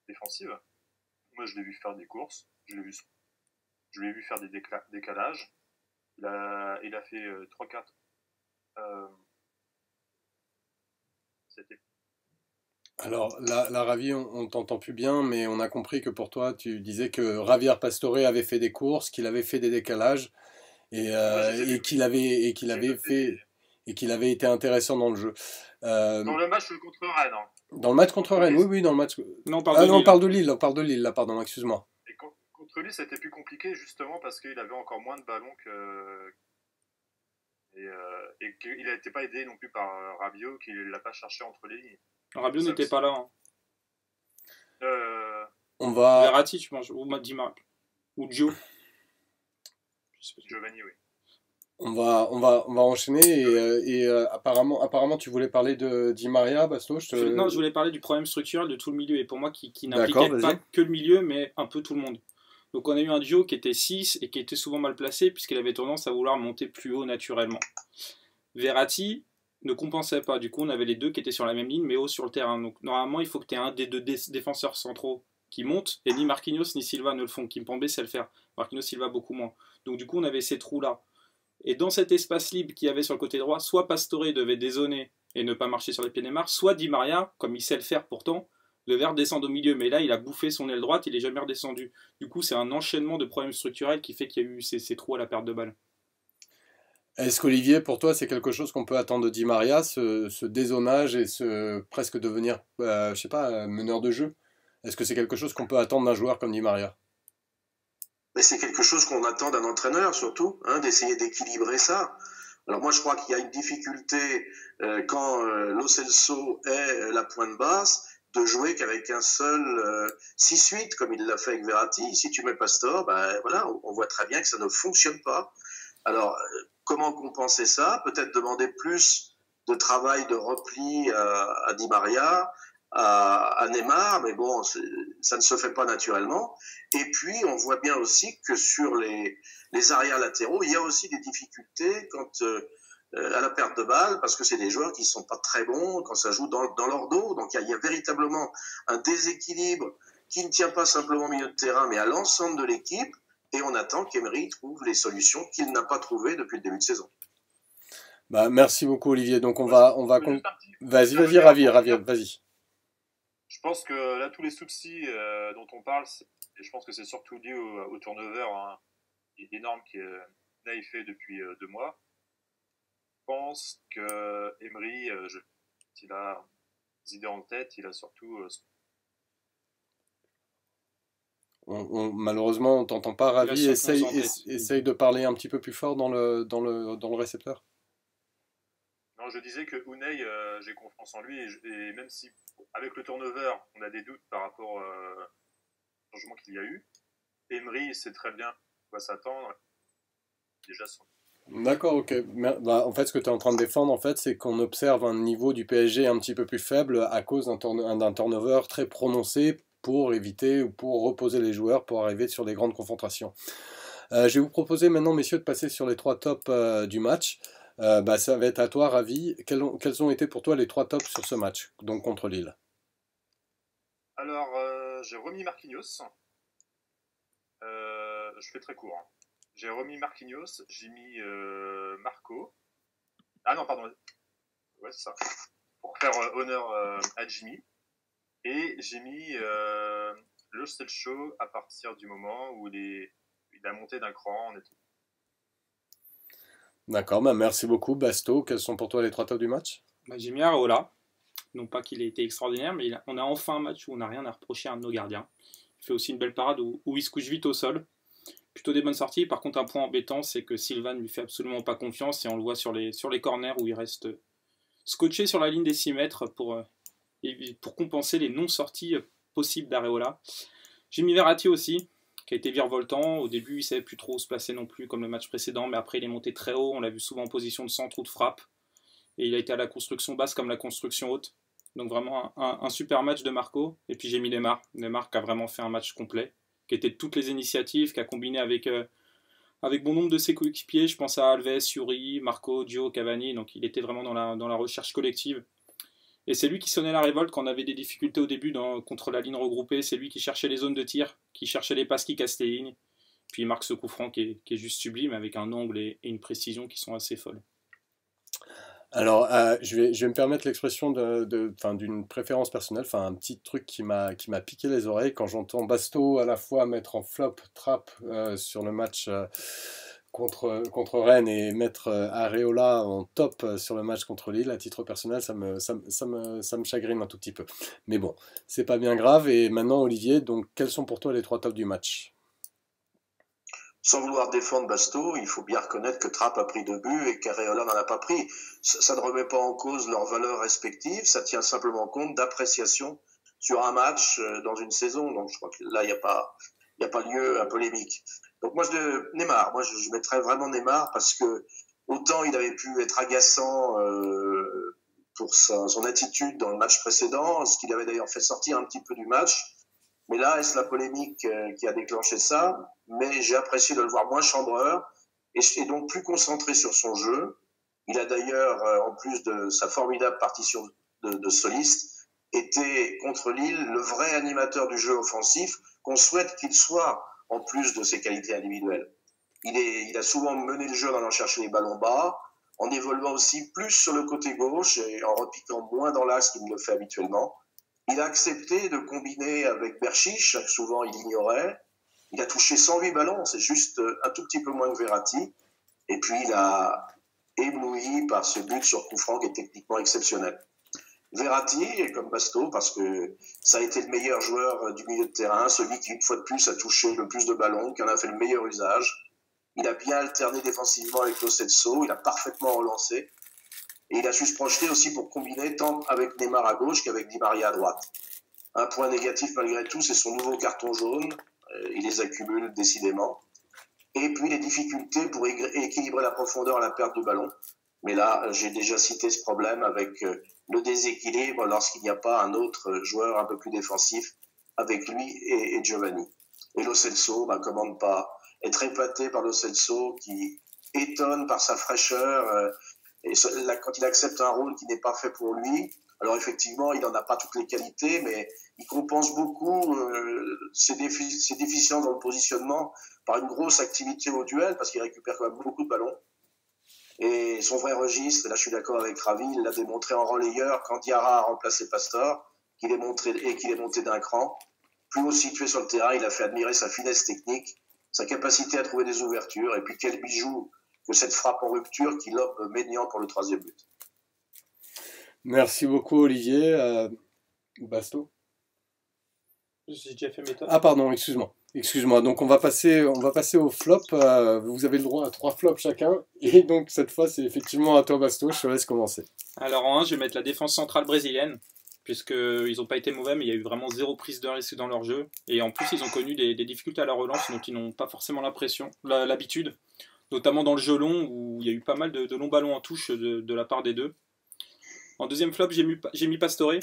défensives, moi je l'ai vu faire des courses, je l'ai vu faire des décalages. Il a fait 3-4 c'était. Alors, la Ravi, on t'entend plus bien, mais on a compris que pour toi, tu disais que Javier Pastore avait fait des courses, qu'il avait fait des décalages, et qu'il avait été intéressant dans le jeu. Dans le match contre Rennes. Hein. Dans le match contre Rennes, oui, dans le match. Non, on parle de Lille, là, pardon, excuse-moi. Et contre lui, c'était plus compliqué justement parce qu'il avait encore moins de ballons et qu'il n'était pas aidé non plus par Rabiot, qu'il ne l'a pas cherché entre les lignes. Rabiot n'était pas là. Hein. On va. Verratti, tu penses, ou Madima, ou Gio. Giovanni, oui. On va enchaîner et apparemment tu voulais parler de Di Maria, Basto. Non, je voulais parler du problème structurel de tout le milieu et pour moi qui n'impliquait pas que le milieu mais un peu tout le monde. Donc on a eu un duo qui était 6 et qui était souvent mal placé puisqu'il avait tendance à vouloir monter plus haut naturellement. Verratti ne compensait pas, du coup on avait les deux qui étaient sur la même ligne mais haut sur le terrain. Donc normalement il faut que tu aies un des deux défenseurs centraux qui monte et ni Marquinhos ni Silva ne le font. Kimpembe sait le faire, Marquinhos Silva beaucoup moins. Donc du coup on avait ces trous là. Et dans cet espace libre qu'il y avait sur le côté droit, soit Pastore devait dézoner et ne pas marcher sur les pieds de Neymar, soit Di Maria, comme il sait le faire pourtant, devait redescendre au milieu. Mais là, il a bouffé son aile droite, il n'est jamais redescendu. Du coup, c'est un enchaînement de problèmes structurels qui fait qu'il y a eu ces trous à la perte de balle. Est-ce qu'Olivier, pour toi, c'est quelque chose qu'on peut attendre de Di Maria, ce dézonage et ce presque devenir, meneur de jeu? Est-ce que c'est quelque chose qu'on peut attendre d'un joueur comme Di Maria? Mais c'est quelque chose qu'on attend d'un entraîneur surtout, d'essayer d'équilibrer ça. Alors moi, je crois qu'il y a une difficulté quand Lo Celso est la pointe basse, de jouer qu'avec un seul 6-8, comme il l'a fait avec Verratti. Si tu mets Pastore, ben, voilà, on voit très bien que ça ne fonctionne pas. Alors, comment compenser ça? Peut-être demander plus de travail de repli à Di Maria, à Neymar, mais bon, ça ne se fait pas naturellement. Et puis, on voit bien aussi que sur les arrières latéraux, il y a aussi des difficultés quand à la perte de balle, parce que c'est des joueurs qui sont pas très bons quand ça joue dans leur dos. Donc, il y a véritablement un déséquilibre qui ne tient pas simplement au milieu de terrain, mais à l'ensemble de l'équipe. Et on attend qu'Emery trouve les solutions qu'il n'a pas trouvées depuis le début de saison. Bah, merci beaucoup Olivier. Donc vas-y, vas-y. Je pense que là, tous les soucis dont on parle, et je pense que c'est surtout lié au turnover énorme qui est fait depuis 2 mois. Je pense que Emery, il a des idées en tête, il a surtout... malheureusement, on t'entend pas, Ravi. Essaye de parler un petit peu plus fort dans le récepteur. Non, je disais que Unai, j'ai confiance en lui, et même si, avec le turnover, on a des doutes par rapport au changement qu'il y a eu, Emery sait très bien quoi s'attendre. Déjà son... D'accord, ok. Bah, en fait, ce que tu es en train de défendre, en fait, c'est qu'on observe un niveau du PSG un petit peu plus faible à cause d'un turnover très prononcé pour éviter ou pour reposer les joueurs pour arriver sur des grandes confrontations. Je vais vous proposer maintenant, messieurs, de passer sur les 3 tops du match. Ça va être à toi, Ravi. Quels ont été pour toi les 3 tops sur ce match, donc contre Lille? Alors, j'ai remis Marquinhos. Je fais très court. Hein. J'ai remis Marquinhos, j'ai mis Marco. Ah non, pardon. Ouais, c'est ça. Pour faire honneur à Jimmy. Et j'ai mis Lo Celso à partir du moment où il a monté d'un cran. D'accord, bah merci beaucoup. Basto, quels sont pour toi les 3 tops du match? J'ai mis Areola. Non pas qu'il ait été extraordinaire, mais on a enfin un match où on n'a rien à reprocher à un de nos gardiens. Il fait aussi une belle parade où il se couche vite au sol. Plutôt des bonnes sorties. Par contre, un point embêtant, c'est que Sylvain ne lui fait absolument pas confiance et on le voit sur les corners où il reste scotché sur la ligne des 6 mètres pour compenser les non-sorties possibles d'Areola. J'ai mis Verratti aussi, qui a été virevoltant. Au début, il ne savait plus trop où se placer non plus comme le match précédent, mais après, il est monté très haut. On l'a vu souvent en position de centre ou de frappe. Et il a été à la construction basse comme la construction haute. Donc vraiment un super match de Marco. Et puis j'ai mis Neymar qui a vraiment fait un match complet, qui était de toutes les initiatives, qui a combiné avec bon nombre de ses coéquipiers. Je pense à Alves, Yuri, Marco, Gio, Cavani. Donc il était vraiment dans la recherche collective. Et c'est lui qui sonnait la révolte quand on avait des difficultés au début contre la ligne regroupée. C'est lui qui cherchait les zones de tir, qui cherchait les passes qui cassent les lignes. Puis il marque ce coup franc qui est juste sublime, avec un angle et une précision qui sont assez folles. Alors, je vais me permettre l'expression d'une préférence personnelle, un petit truc qui m'a piqué les oreilles quand j'entends Basto à la fois mettre en flop trap sur le match contre Rennes et mettre Areola en top sur le match contre Lille. À titre personnel, ça me chagrine un tout petit peu. Mais bon, c'est pas bien grave. Et maintenant, Olivier, donc quels sont pour toi les 3 tops du match? Sans vouloir défendre Basto, il faut bien reconnaître que Trapp a pris 2 buts et qu'Areola n'en a pas pris. Ça ne remet pas en cause leurs valeurs respectives, ça tient simplement compte d'appréciation sur un match dans une saison. Donc je crois que là, il n'y a pas lieu à polémique. Donc moi, Neymar, je mettrais vraiment Neymar parce que autant il avait pu être agaçant pour son attitude dans le match précédent, ce qu'il avait d'ailleurs fait sortir un petit peu du match. Mais là, est-ce la polémique qui a déclenché ça? Mais j'ai apprécié de le voir moins chambreur et donc plus concentré sur son jeu. Il a d'ailleurs, en plus de sa formidable partition de soliste, été contre Lille le vrai animateur du jeu offensif qu'on souhaite qu'il soit, en plus de ses qualités individuelles. Il a souvent mené le jeu en allant chercher les ballons bas, en évoluant aussi plus sur le côté gauche et en repiquant moins dans l'axe qu'il ne le fait habituellement. Il a accepté de combiner avec Berchiche, souvent il ignorait. Il a touché 108 ballons, c'est juste un tout petit peu moins que Verratti. Et puis il a ébloui par ce but sur coup franc qui est techniquement exceptionnel. Verratti est comme Basto parce que ça a été le meilleur joueur du milieu de terrain, celui qui une fois de plus a touché le plus de ballons, qui en a fait le meilleur usage. Il a bien alterné défensivement avec Lo Celso, il a parfaitement relancé. Et il a su se projeter aussi pour combiner tant avec Neymar à gauche qu'avec Di Maria à droite. Un point négatif malgré tout, c'est son nouveau carton jaune. Il les accumule décidément. Et puis les difficultés pour équilibrer la profondeur à la perte de ballon. Mais là, j'ai déjà cité ce problème avec le déséquilibre lorsqu'il n'y a pas un autre joueur un peu plus défensif avec lui et Giovanni. Et Lo Celso, comment ne pas être épaté par Lo Celso qui étonne par sa fraîcheur et quand il accepte un rôle qui n'est pas fait pour lui. Alors effectivement, il n'en a pas toutes les qualités, mais il compense beaucoup ses déficiences dans le positionnement par une grosse activité au duel, parce qu'il récupère quand même beaucoup de ballons. Et son vrai registre, et là je suis d'accord avec Ravi, il l'a démontré en relayeur quand Diarra a remplacé Pastore, qu'il est monté d'un cran. Plus haut situé sur le terrain, il a fait admirer sa finesse technique, sa capacité à trouver des ouvertures, et puis quel bijou que cette frappe en rupture qui lobe Maignan pour le 3e but. Merci beaucoup Olivier. Basto. J'ai déjà fait mes tops. Ah pardon, excuse-moi. Donc on va passer au flop. Vous avez le droit à 3 flops chacun. Et donc cette fois c'est effectivement à toi Basto, je te laisse commencer. Alors en 1, je vais mettre la défense centrale brésilienne, puisqu'ils n'ont pas été mauvais, mais il y a eu vraiment 0 prise de risque dans leur jeu. Et en plus ils ont connu des difficultés à la relance dont ils n'ont pas forcément l'habitude. Notamment dans le jeu long, où il y a eu pas mal de longs ballons en touche de la part des deux. En 2e flop, j'ai mis Pastore,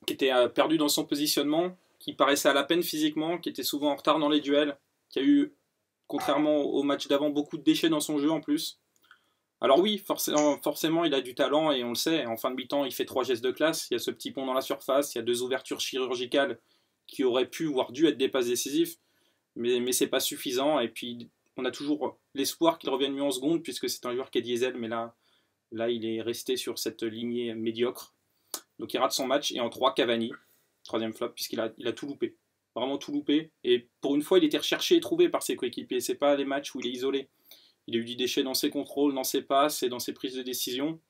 qui était perdu dans son positionnement, qui paraissait à la peine physiquement, qui était souvent en retard dans les duels, qui a eu, contrairement au match d'avant, beaucoup de déchets dans son jeu en plus. Alors oui, forcément, il a du talent et on le sait, en fin de mi-temps, il fait 3 gestes de classe, il y a ce petit pont dans la surface, il y a 2 ouvertures chirurgicales qui auraient pu, voire dû être des passes décisives, mais c'est pas suffisant, et puis on a toujours l'espoir qu'il revienne mieux en seconde, puisque c'est un joueur qui est diesel, mais là il est resté sur cette lignée médiocre. Donc il rate son match. Et en 3, Cavani, 3e flop, puisqu'il a tout loupé. Vraiment tout loupé. Et pour une fois, il était recherché et trouvé par ses coéquipiers. C'est pas les matchs où il est isolé. Il a eu du déchet dans ses contrôles, dans ses passes et dans ses prises de décision.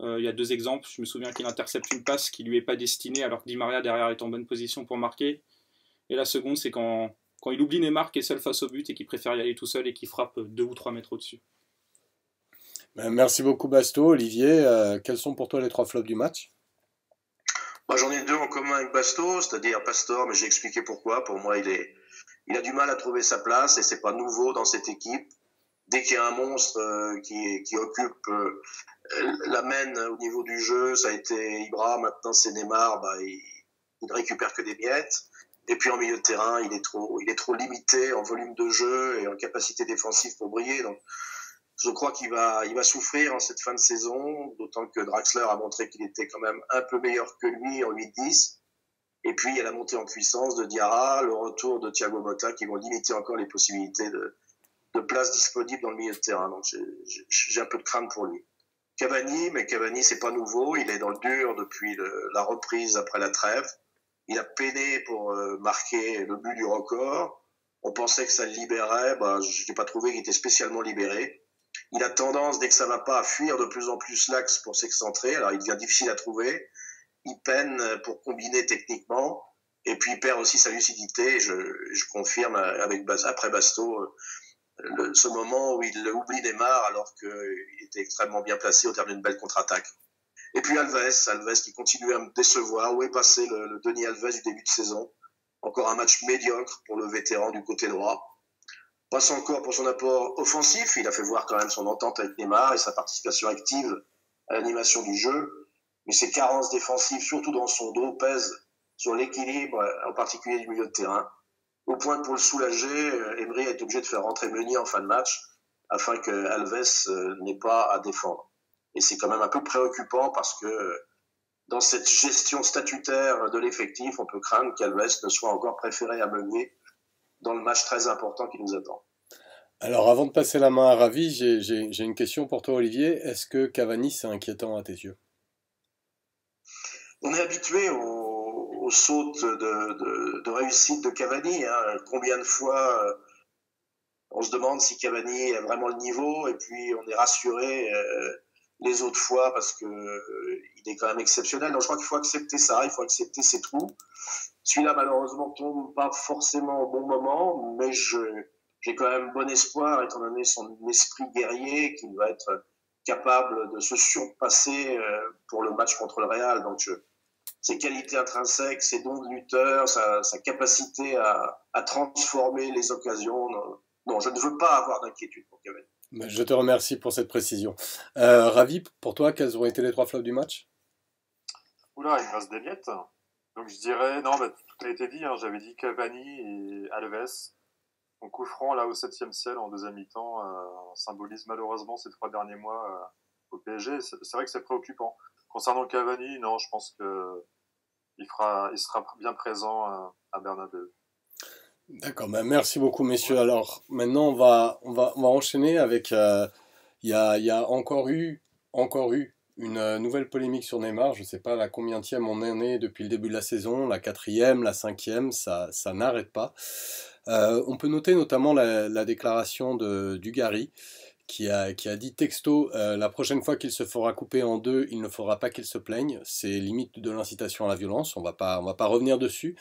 Il y a 2 exemples. Je me souviens qu'il intercepte une passe qui lui est pas destinée, alors que Di Maria derrière est en bonne position pour marquer. Et la seconde, c'est quand il oublie Neymar qui est seul face au but et qui préfère y aller tout seul et qui frappe 2 ou 3 mètres au-dessus. Merci beaucoup Basto. Olivier, quels sont pour toi les 3 flops du match? Moi, j'en ai 2 en commun avec Basto, c'est-à-dire Pastore, mais j'ai expliqué pourquoi. Pour moi, il a du mal à trouver sa place et c'est pas nouveau dans cette équipe. Dès qu'il y a un monstre qui occupe la main au niveau du jeu, ça a été Ibra, maintenant c'est Neymar, il ne récupère que des miettes. Et puis en milieu de terrain, il est trop limité en volume de jeu et en capacité défensive pour briller. Donc, je crois qu'il va souffrir en cette fin de saison, d'autant que Draxler a montré qu'il était quand même un peu meilleur que lui en 8-10. Et puis, il y a la montée en puissance de Diarra, le retour de Thiago Motta qui vont limiter encore les possibilités de place disponible dans le milieu de terrain. Donc, j'ai un peu de crainte pour lui. Cavani, c'est pas nouveau. Il est dans le dur depuis la reprise après la trêve. Il a peiné pour marquer le but du record. On pensait que ça le libérait. Je n'ai pas trouvé qu'il était spécialement libéré. Il a tendance, dès que ça va pas, à fuir de plus en plus l'axe pour s'excentrer. Alors, il devient difficile à trouver. Il peine pour combiner techniquement. Et puis, il perd aussi sa lucidité. Je confirme après Basto ce moment où il oublie Neymar alors qu'il était extrêmement bien placé au terme d'une belle contre-attaque. Et puis Alves qui continue à me décevoir. Où est passé le Denis Alves du début de saison? Encore un match médiocre pour le vétéran du côté droit. Passe encore pour son apport offensif. Il a fait voir quand même son entente avec Neymar et sa participation active à l'animation du jeu. Mais ses carences défensives, surtout dans son dos, pèsent sur l'équilibre, en particulier du milieu de terrain. Au point que pour le soulager, Emery a été obligé de faire rentrer Meunier en fin de match afin que Alves n'ait pas à défendre. Et c'est quand même un peu préoccupant parce que dans cette gestion statutaire de l'effectif, on peut craindre qu'Alves ne soit encore préféré à Meunier dans le match très important qui nous attend. Alors avant de passer la main à Ravi, j'ai une question pour toi Olivier. Est-ce que Cavani c'est inquiétant à tes yeux? On est habitué aux sautes de réussite de Cavani. Combien de fois on se demande si Cavani a vraiment le niveau et puis on est rassuré les autres fois parce que il est quand même exceptionnel. Donc je crois qu'il faut accepter ça, il faut accepter ses trous. Celui-là malheureusement tombe pas forcément au bon moment, mais je j'ai quand même bon espoir, étant donné son esprit guerrier, qu'il va être capable de se surpasser pour le match contre le Real. Donc, ses qualités intrinsèques, ses dons de lutteur, sa capacité à transformer les occasions. Non, je ne veux pas avoir d'inquiétude pour Cavani. Je te remercie pour cette précision. Ravi, pour toi, quels ont été les 3 flops du match? Oula, il me reste des miettes. Donc je dirais, non, tout a été dit. Hein. J'avais dit Cavani et Alves. Mon coup franc, là, au 7e ciel, en deuxième mi-temps, symbolise malheureusement ces 3 derniers mois au PSG. C'est vrai que c'est préoccupant. Concernant Cavani, non, je pense qu'il sera bien présent à Bernabeu. D'accord, merci beaucoup, messieurs. Alors, maintenant, on va enchaîner avec... Il y a encore eu une nouvelle polémique sur Neymar. Je ne sais pas la combienième on en est depuis le début de la saison, la 4e, la 5e, ça n'arrête pas. On peut noter notamment la déclaration de Dugarry qui a dit texto la prochaine fois qu'il se fera couper en 2, il ne faudra pas qu'il se plaigne. C'est limite de l'incitation à la violence. On va pas revenir dessus.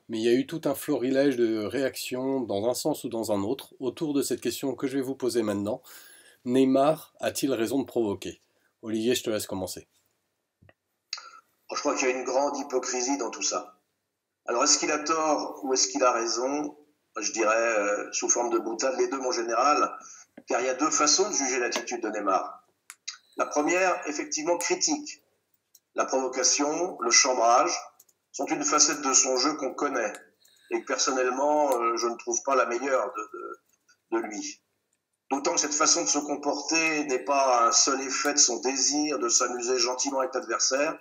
Mais il y a eu tout un florilège de réactions dans un sens ou dans un autre autour de cette question que je vais vous poser maintenant. Neymar a-t-il raison de provoquer? Olivier, je te laisse commencer. Je crois qu'il y a une grande hypocrisie dans tout ça. Alors, est-ce qu'il a tort ou est-ce qu'il a raison? Je dirais, sous forme de boutade, les deux, mon général, car il y a 2 façons de juger l'attitude de Neymar. La première, effectivement, critique. La provocation, le chambrage, sont une facette de son jeu qu'on connaît et que personnellement, je ne trouve pas la meilleure de lui. D'autant que cette façon de se comporter n'est pas un seul effet de son désir de s'amuser gentiment avec l'adversaire,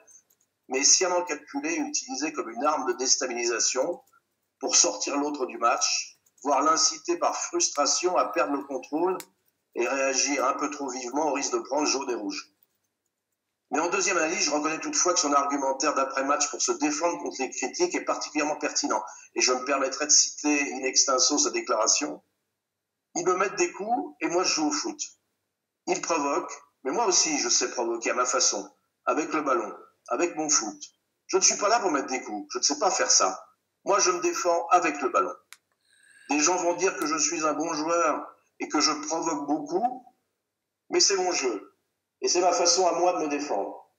mais sciemment calculé et utilisé comme une arme de déstabilisation pour sortir l'autre du match, voire l'inciter par frustration à perdre le contrôle et réagir un peu trop vivement au risque de prendre jaune et rouge. Mais en deuxième analyse, je reconnais toutefois que son argumentaire d'après-match pour se défendre contre les critiques est particulièrement pertinent. Et je me permettrai de citer in extenso sa déclaration. Ils me mettent des coups et moi je joue au foot. Ils provoquent, mais moi aussi je sais provoquer à ma façon, avec le ballon, avec mon foot. Je ne suis pas là pour mettre des coups, je ne sais pas faire ça. Moi je me défends avec le ballon. Des gens vont dire que je suis un bon joueur et que je provoque beaucoup, mais c'est mon jeu. Et c'est ma façon à moi de me défendre.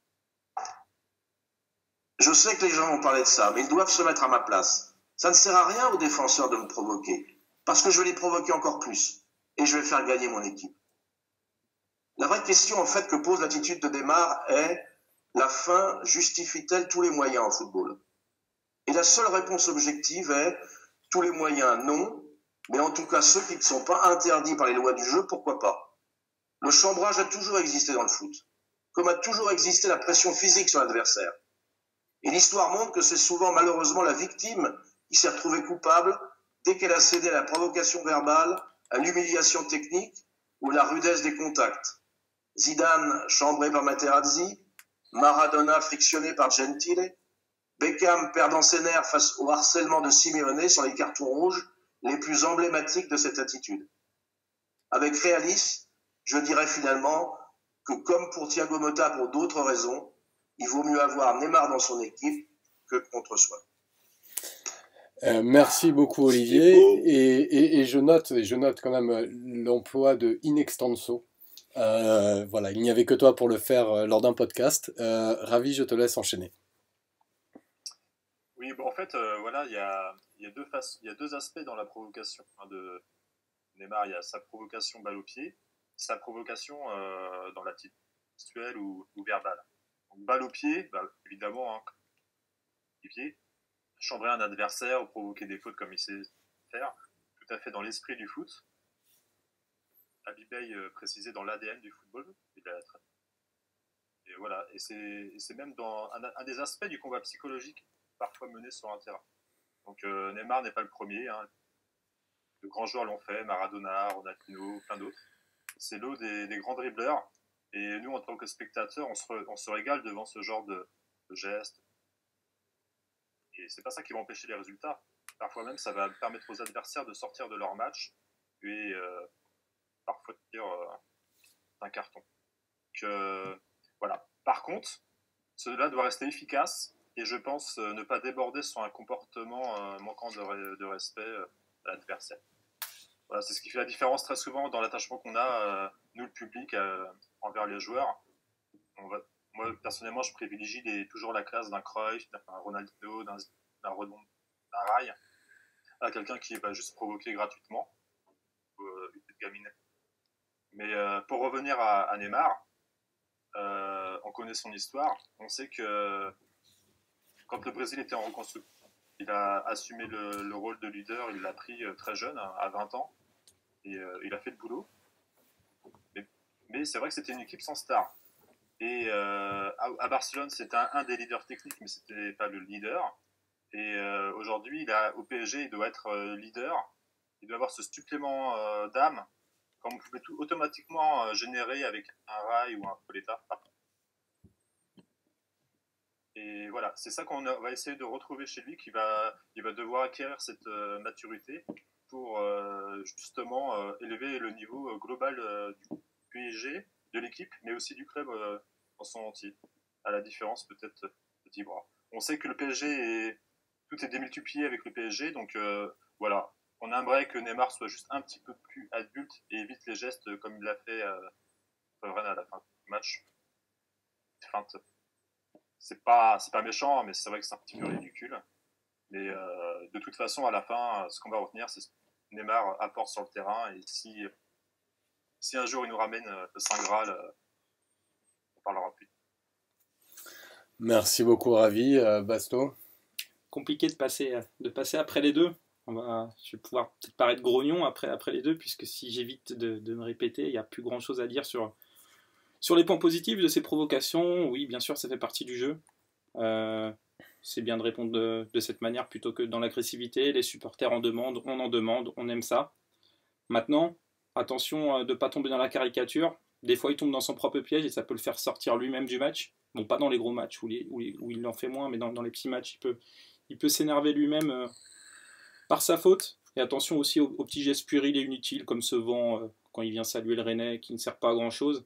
Je sais que les gens vont parler de ça, mais ils doivent se mettre à ma place. Ça ne sert à rien aux défenseurs de me provoquer, parce que je vais les provoquer encore plus, et je vais faire gagner mon équipe. La vraie question, en fait, que pose l'attitude de Neymar est: la fin justifie-t-elle tous les moyens en football? Et la seule réponse objective est: tous les moyens, non, mais en tout cas ceux qui ne sont pas interdits par les lois du jeu, pourquoi pas? Le chambrage a toujours existé dans le foot, comme a toujours existé la pression physique sur l'adversaire. Et l'histoire montre que c'est souvent malheureusement la victime qui s'est retrouvée coupable dès qu'elle a cédé à la provocation verbale, à l'humiliation technique ou à la rudesse des contacts. Zidane chambré par Materazzi, Maradona frictionné par Gentile, Beckham perdant ses nerfs face au harcèlement de Simeone sont les cartons rouges les plus emblématiques de cette attitude. Avec réalisme, je dirais finalement que comme pour Thiago Motta pour d'autres raisons, il vaut mieux avoir Neymar dans son équipe que contre soi. Merci beaucoup Olivier, et je note quand même l'emploi de in extenso. Voilà, il n'y avait que toi pour le faire lors d'un podcast. Ravi, je te laisse enchaîner. Oui, bon, en fait, voilà, il y a 2 aspects dans la provocation de Neymar. Il y a sa provocation balle au pied, sa provocation dans la gestuelle ou verbale. Donc, balle au pied, évidemment, pied, chambrer un adversaire ou provoquer des fautes comme il sait faire, tout à fait dans l'esprit du foot. Abibay précisé dans l'ADN du football. Et voilà, et c'est même dans un des aspects du combat psychologique parfois mené sur un terrain. Donc Neymar n'est pas le premier. De grands joueurs l'ont fait, Maradona, Ronaldinho, plein d'autres. C'est l'eau des grands dribbleurs. Et nous, en tant que spectateurs, on se régale devant ce genre de gestes. Et c'est pas ça qui va empêcher les résultats. Parfois même, ça va permettre aux adversaires de sortir de leur match et parfois de dire un carton. Donc, voilà. Par contre, cela doit rester efficace et je pense ne pas déborder sur un comportement manquant de respect à l'adversaire. Voilà, c'est ce qui fait la différence très souvent dans l'attachement qu'on a, nous, le public, envers les joueurs. Moi, personnellement, je privilégie toujours la classe d'un Cruyff, d'un Ronaldo, d'un Redon, d'un Rai, à quelqu'un qui va juste provoquer gratuitement une petite gamine. Mais pour revenir à Neymar, on connaît son histoire. On sait que quand le Brésil était en reconstruction, il a assumé le rôle de leader, il l'a pris très jeune, hein, à 20 ans, et il a fait le boulot. Mais c'est vrai que c'était une équipe sans star. Et à Barcelone, c'était un des leaders techniques, mais c'était pas le leader. Et aujourd'hui, au PSG, il doit être leader. Il doit avoir ce supplément d'âme, comme on pouvait tout automatiquement générer avec un Rai ou un Pauletta. Et voilà, c'est ça qu'on va essayer de retrouver chez lui, il va devoir acquérir cette maturité pour justement élever le niveau global du PSG, de l'équipe, mais aussi du club en son entier. À la différence peut-être de Ibra. On sait que tout est démultiplié avec le PSG, donc voilà. On aimerait que Neymar soit juste un petit peu plus adulte et évite les gestes comme il l'a fait à la fin du match. Feinte. C'est pas méchant, mais c'est vrai que c'est un petit peu ridicule. Mais de toute façon, à la fin, ce qu'on va retenir, c'est ce que Neymar apporte sur le terrain. Et si un jour il nous ramène le Saint Graal, on parlera plus. Merci beaucoup, Ravi. Basto. Compliqué de passer après les deux. Je vais pouvoir peut-être paraître grognon après les deux, puisque si j'évite de me répéter, il n'y a plus grand-chose à dire sur les points positifs de ces provocations. Oui, bien sûr, ça fait partie du jeu. C'est bien de répondre de cette manière plutôt que dans l'agressivité. Les supporters en demandent, on aime ça. Maintenant, attention de ne pas tomber dans la caricature. Des fois, il tombe dans son propre piège et ça peut le faire sortir lui-même du match. Bon, pas dans les gros matchs où il en fait moins, mais dans les petits matchs, il peut s'énerver lui-même par sa faute. Et attention aussi aux petits gestes puérils et inutiles, comme ce vent quand il vient saluer le Rennais, qui ne sert pas à grand-chose.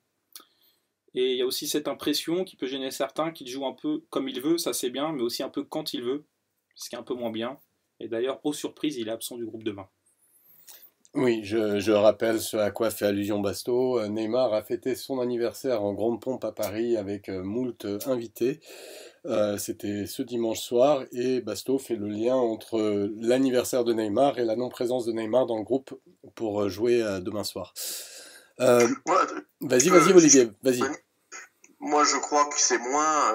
Et il y a aussi cette impression qui peut gêner certains, qu'il joue un peu comme il veut, ça c'est bien, mais aussi un peu quand il veut, ce qui est un peu moins bien. Et d'ailleurs, aux surprises, il est absent du groupe de 20. Oui, je rappelle ce à quoi fait allusion Basto. Neymar a fêté son anniversaire en grande pompe à Paris avec moult invités. C'était ce dimanche soir et Basto fait le lien entre l'anniversaire de Neymar et la non-présence de Neymar dans le groupe pour jouer demain soir. Vas-y, Olivier, vas-y. Moi, je crois que c'est moins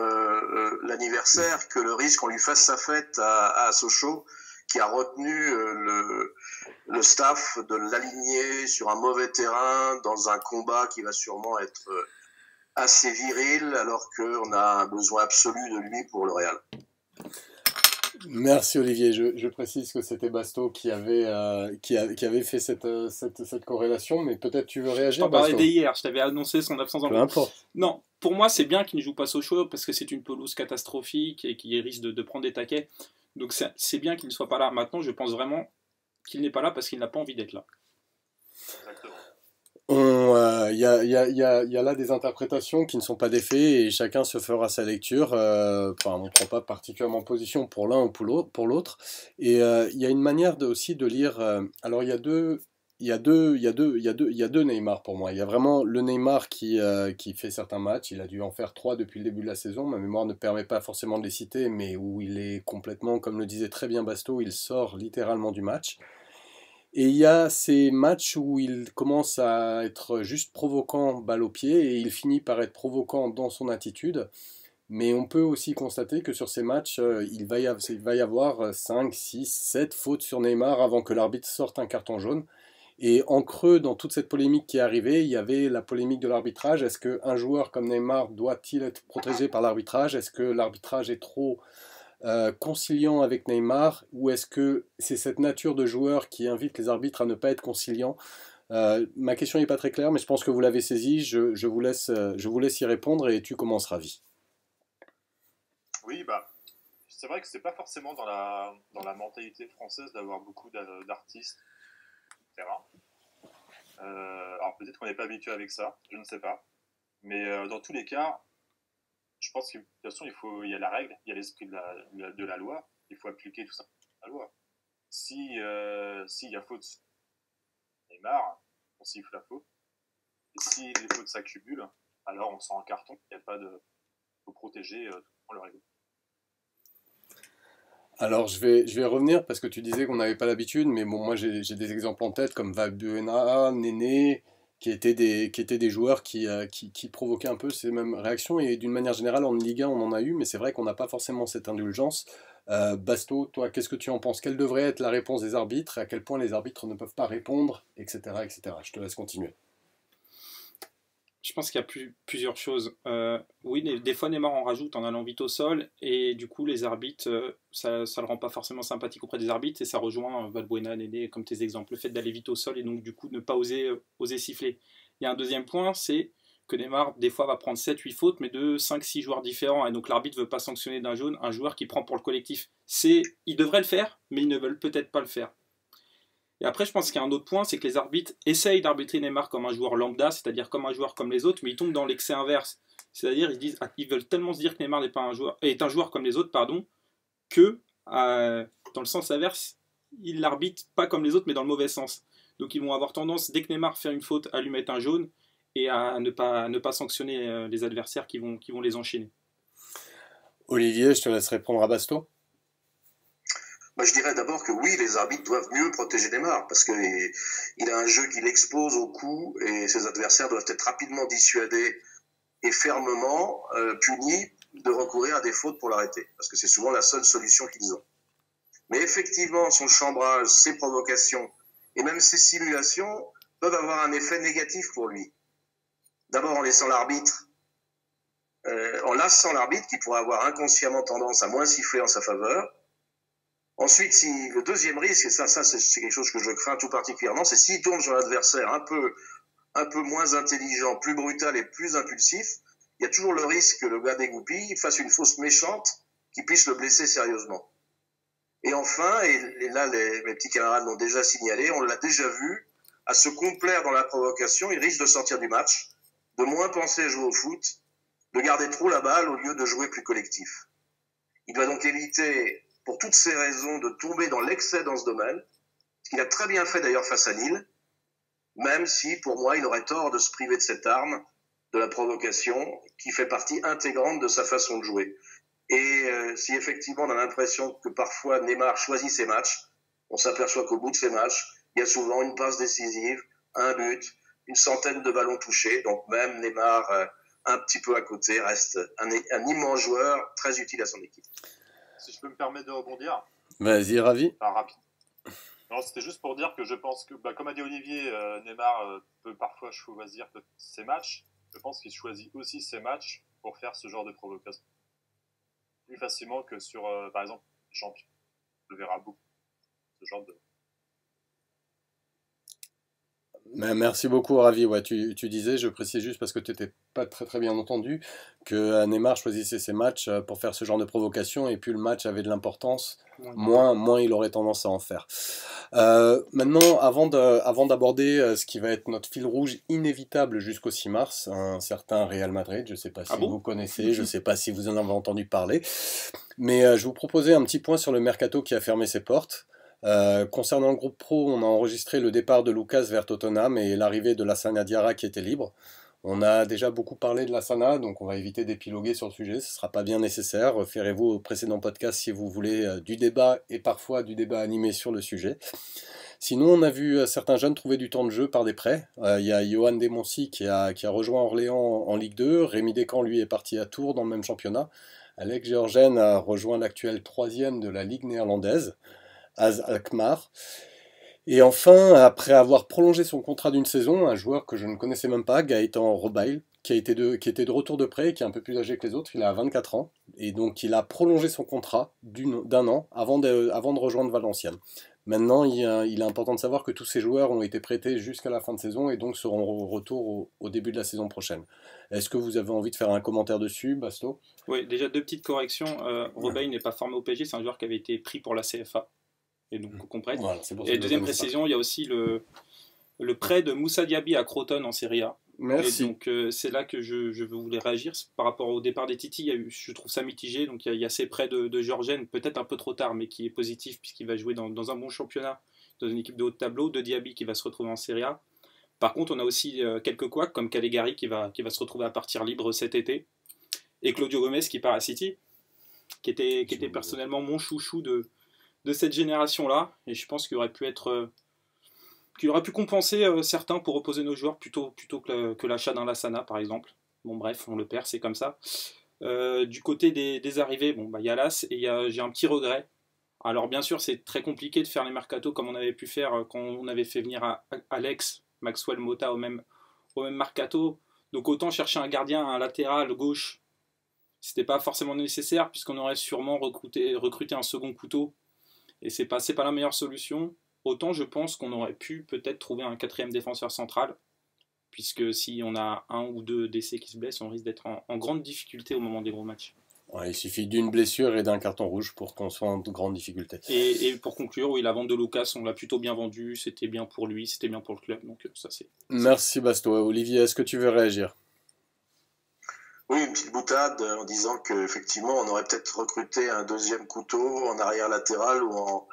l'anniversaire que le risque qu'on lui fasse sa fête à Sochaux, qui a retenu le staff de l'aligner sur un mauvais terrain dans un combat qui va sûrement être assez viril, alors qu'on a un besoin absolu de lui pour le Real. Merci Olivier, je précise que c'était Basto qui avait fait cette corrélation, mais peut-être tu veux réagir. Je t'en parlais dès hier, je t'avais annoncé son absence en Peu importe. Non, pour moi c'est bien qu'il ne joue pas Sochaux parce que c'est une pelouse catastrophique et qui risque de prendre des taquets. Donc c'est bien qu'il ne soit pas là. Maintenant, je pense vraiment qu'il n'est pas là parce qu'il n'a pas envie d'être là. Exactement. Il y a là des interprétations qui ne sont pas des faits et chacun se fera sa lecture. On ne prend pas particulièrement position pour l'un ou pour l'autre. Et il y a une manière aussi de lire. Alors il y a deux Neymar pour moi. Il y a vraiment le Neymar qui fait certains matchs. Il a dû en faire 3 depuis le début de la saison. Ma mémoire ne permet pas forcément de les citer, mais où il est complètement, comme le disait très bien Basto, il sort littéralement du match. Et il y a ces matchs où il commence à être juste provoquant balle au pied et il finit par être provoquant dans son attitude. Mais on peut aussi constater que sur ces matchs, il va y avoir 5, 6, 7 fautes sur Neymar avant que l'arbitre sorte un carton jaune. Et en creux, dans toute cette polémique qui est arrivée, il y avait la polémique de l'arbitrage. Est-ce qu'un joueur comme Neymar doit-il être protégé par l'arbitrage? Est-ce que l'arbitrage est trop conciliant avec Neymar, ou est-ce que c'est cette nature de joueur qui invite les arbitres à ne pas être conciliants? Ma question n'est pas très claire, mais je pense que vous l'avez saisi. Je vous laisse y répondre et tu commences, Ravi. Oui, c'est vrai que c'est pas forcément dans la mentalité française d'avoir beaucoup d'artistes, etc. Alors peut-être qu'on n'est pas habitué avec ça, je ne sais pas. Mais dans tous les cas, je pense que de toute façon, il y a la règle, il y a l'esprit de la loi, il faut appliquer tout ça la loi. S'il y a faute Neymar, on siffle la faute. Et si les fautes s'accumulent, alors on sort en carton, il n'y a pas de... faut protéger le règle. Alors, je vais revenir parce que tu disais qu'on n'avait pas l'habitude, mais bon, moi j'ai des exemples en tête comme Valbuena, Néné, qui étaient des joueurs qui provoquaient un peu ces mêmes réactions. Et d'une manière générale, en Ligue 1, on en a eu, mais c'est vrai qu'on n'a pas forcément cette indulgence. Basto, toi, qu'est-ce que tu en penses? Quelle devrait être la réponse des arbitres? À quel point les arbitres ne peuvent pas répondre, etc., etc. Je te laisse continuer. Je pense qu'il y a plusieurs choses. Oui, des fois Neymar en rajoute en allant vite au sol, et du coup les arbitres, ça ne le rend pas forcément sympathique auprès des arbitres, et ça rejoint Valbuena, Néné, comme tes exemples, le fait d'aller vite au sol et donc du coup ne pas oser siffler. Il y a un deuxième point, c'est que Neymar des fois va prendre 7-8 fautes, mais de 5-6 joueurs différents, et donc l'arbitre ne veut pas sanctionner d'un jaune un joueur qui prend pour le collectif. Ils devraient le faire, mais ils ne veulent peut-être pas le faire. Et après, je pense qu'il y a un autre point, c'est que les arbitres essayent d'arbitrer Neymar comme un joueur lambda, c'est-à-dire comme un joueur comme les autres, mais ils tombent dans l'excès inverse. C'est-à-dire, ils veulent tellement se dire que Neymar est un joueur comme les autres, pardon, que, dans le sens inverse, ils l'arbitrent pas comme les autres, mais dans le mauvais sens. Donc ils vont avoir tendance, dès que Neymar fait une faute, à lui mettre un jaune et à ne pas sanctionner les adversaires qui vont les enchaîner. Olivier, je te laisse répondre à Basto. Je dirais d'abord que oui, les arbitres doivent mieux protéger Neymar parce qu'il a un jeu qui l'expose au coup et ses adversaires doivent être rapidement dissuadés et fermement punis de recourir à des fautes pour l'arrêter parce que c'est souvent la seule solution qu'ils ont. Mais effectivement, son chambrage, ses provocations et même ses simulations peuvent avoir un effet négatif pour lui. D'abord en laissant l'arbitre, en lassant l'arbitre qui pourrait avoir inconsciemment tendance à moins siffler en sa faveur. Ensuite, le deuxième risque, et ça c'est quelque chose que je crains tout particulièrement, c'est s'il tombe sur l'adversaire un peu moins intelligent, plus brutal et plus impulsif, il y a toujours le risque que le gars dégoupille fasse une fausse méchante qui puisse le blesser sérieusement. Et enfin, et là mes petits camarades l'ont déjà signalé, on l'a déjà vu, à se complaire dans la provocation, il risque de sortir du match, de moins penser à jouer au foot, de garder trop la balle au lieu de jouer plus collectif. Il doit donc éviter, pour toutes ces raisons, de tomber dans l'excès dans ce domaine, ce qu'il a très bien fait d'ailleurs face à Lille, même si, pour moi, il aurait tort de se priver de cette arme, de la provocation, qui fait partie intégrante de sa façon de jouer. Et si effectivement on a l'impression que parfois Neymar choisit ses matchs, on s'aperçoit qu'au bout de ces matchs, il y a souvent une passe décisive, un but, une centaine de ballons touchés, donc même Neymar, un petit peu à côté, reste un immense joueur, très utile à son équipe. Si je peux me permettre de rebondir. Vas-y, Ravi. Rapide. Non, c'était juste pour dire que je pense que, comme a dit Olivier, Neymar peut parfois choisir ses matchs. Je pense qu'il choisit aussi ses matchs pour faire ce genre de provocation. Plus facilement que sur, par exemple, les champions. On le verra beaucoup. Ce genre de... Merci beaucoup, Ravi. Ouais, tu disais, je précise juste parce que tu n'étais pas très très bien entendu, que Neymar choisissait ses matchs pour faire ce genre de provocation et plus le match avait de l'importance, moins il aurait tendance à en faire. Maintenant, avant d'aborder ce qui va être notre fil rouge inévitable jusqu'au 6 mars, un certain Real Madrid, je ne sais pas si vous connaissez, je ne sais pas si vous en avez entendu parler, mais je vous proposais un petit point sur le mercato qui a fermé ses portes. Concernant le groupe pro, on a enregistré le départ de Lucas vers Tottenham et l'arrivée de Lassana Diarra qui était libre. On a déjà beaucoup parlé de Lassana, donc on va éviter d'épiloguer sur le sujet, ce ne sera pas bien nécessaire. Référez-vous au précédent podcast si vous voulez du débat et parfois du débat animé sur le sujet. Sinon, on a vu certains jeunes trouver du temps de jeu par des prêts. Il y a Johan Desmoncy qui a rejoint Orléans en Ligue 2, Rémi Descamps lui est parti à Tours dans le même championnat. Alex Georgen a rejoint l'actuel 3e de la Ligue néerlandaise. AZ Alkmaar. Et enfin, après avoir prolongé son contrat d'une saison, un joueur que je ne connaissais même pas, Gaëtan Robail, qui était de retour de prêt, qui est un peu plus âgé que les autres, il a 24 ans, et donc il a prolongé son contrat d'un an avant de rejoindre Valenciennes. Maintenant, il est important de savoir que tous ces joueurs ont été prêtés jusqu'à la fin de saison et donc seront au retour au début de la saison prochaine. Est-ce que vous avez envie de faire un commentaire dessus, Basto? Oui, déjà 2 petites corrections. Robail n'est pas formé au PSG, c'est un joueur qui avait été pris pour la CFA. Et donc, on comprenne. Voilà, et deuxième précision, il y a aussi le prêt de Moussa Diaby à Crotone en Serie A. Merci. Et donc, c'est là que je voulais réagir. Par rapport au départ des Titi, je trouve ça mitigé. Donc, il y a ces prêts de Georgen, peut-être un peu trop tard, mais qui est positif puisqu'il va jouer dans un bon championnat dans une équipe de haut de tableau, de Diaby qui va se retrouver en Serie A. Par contre, on a aussi quelques couacs comme Calegari qui va se retrouver à partir libre cet été, et Claudio Gomez qui part à City, qui était personnellement mon chouchou de cette génération-là, et je pense qu'il aurait pu compenser certains pour reposer nos joueurs plutôt que l'achat d'un Lassana par exemple. Bon bref, on le perd, c'est comme ça. Du côté des arrivées, bon, bah, y a Las et j'ai un petit regret. Alors bien sûr, c'est très compliqué de faire les mercatos comme on avait pu faire quand on avait fait venir Alex, Maxwell, Mota au même mercato. Donc autant chercher un gardien, un latéral gauche, c'était pas forcément nécessaire puisqu'on aurait sûrement recruté un second couteau et c'est pas la meilleure solution. Autant je pense qu'on aurait pu peut-être trouver un quatrième défenseur central, puisque si on a un ou deux décès qui se blessent, on risque d'être en grande difficulté au moment des gros matchs. Ouais, il suffit d'une blessure et d'un carton rouge pour qu'on soit en grande difficulté. Et pour conclure, oui, la vente de Lucas, on l'a plutôt bien vendu, c'était bien pour lui, c'était bien pour le club, donc ça c'est... Merci Basto. Olivier, est-ce que tu veux réagir? Oui, une petite boutade en disant qu'effectivement, on aurait peut-être recruté un deuxième couteau en arrière latéral ou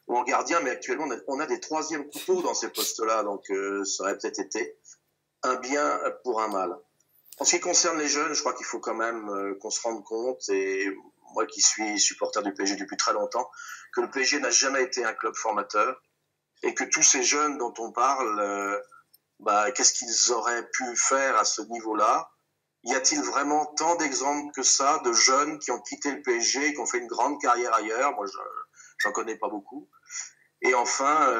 en gardien, mais actuellement, on a des troisièmes couteaux dans ces postes-là, donc ça aurait peut-être été un bien pour un mal. En ce qui concerne les jeunes, je crois qu'il faut quand même qu'on se rende compte, et moi qui suis supporter du PSG depuis très longtemps, que le PSG n'a jamais été un club formateur, et que tous ces jeunes dont on parle, qu'est-ce qu'ils auraient pu faire à ce niveau-là? Y a-t-il vraiment tant d'exemples que ça de jeunes qui ont quitté le PSG et qui ont fait une grande carrière ailleurs? Moi, j'en connais pas beaucoup. Et enfin,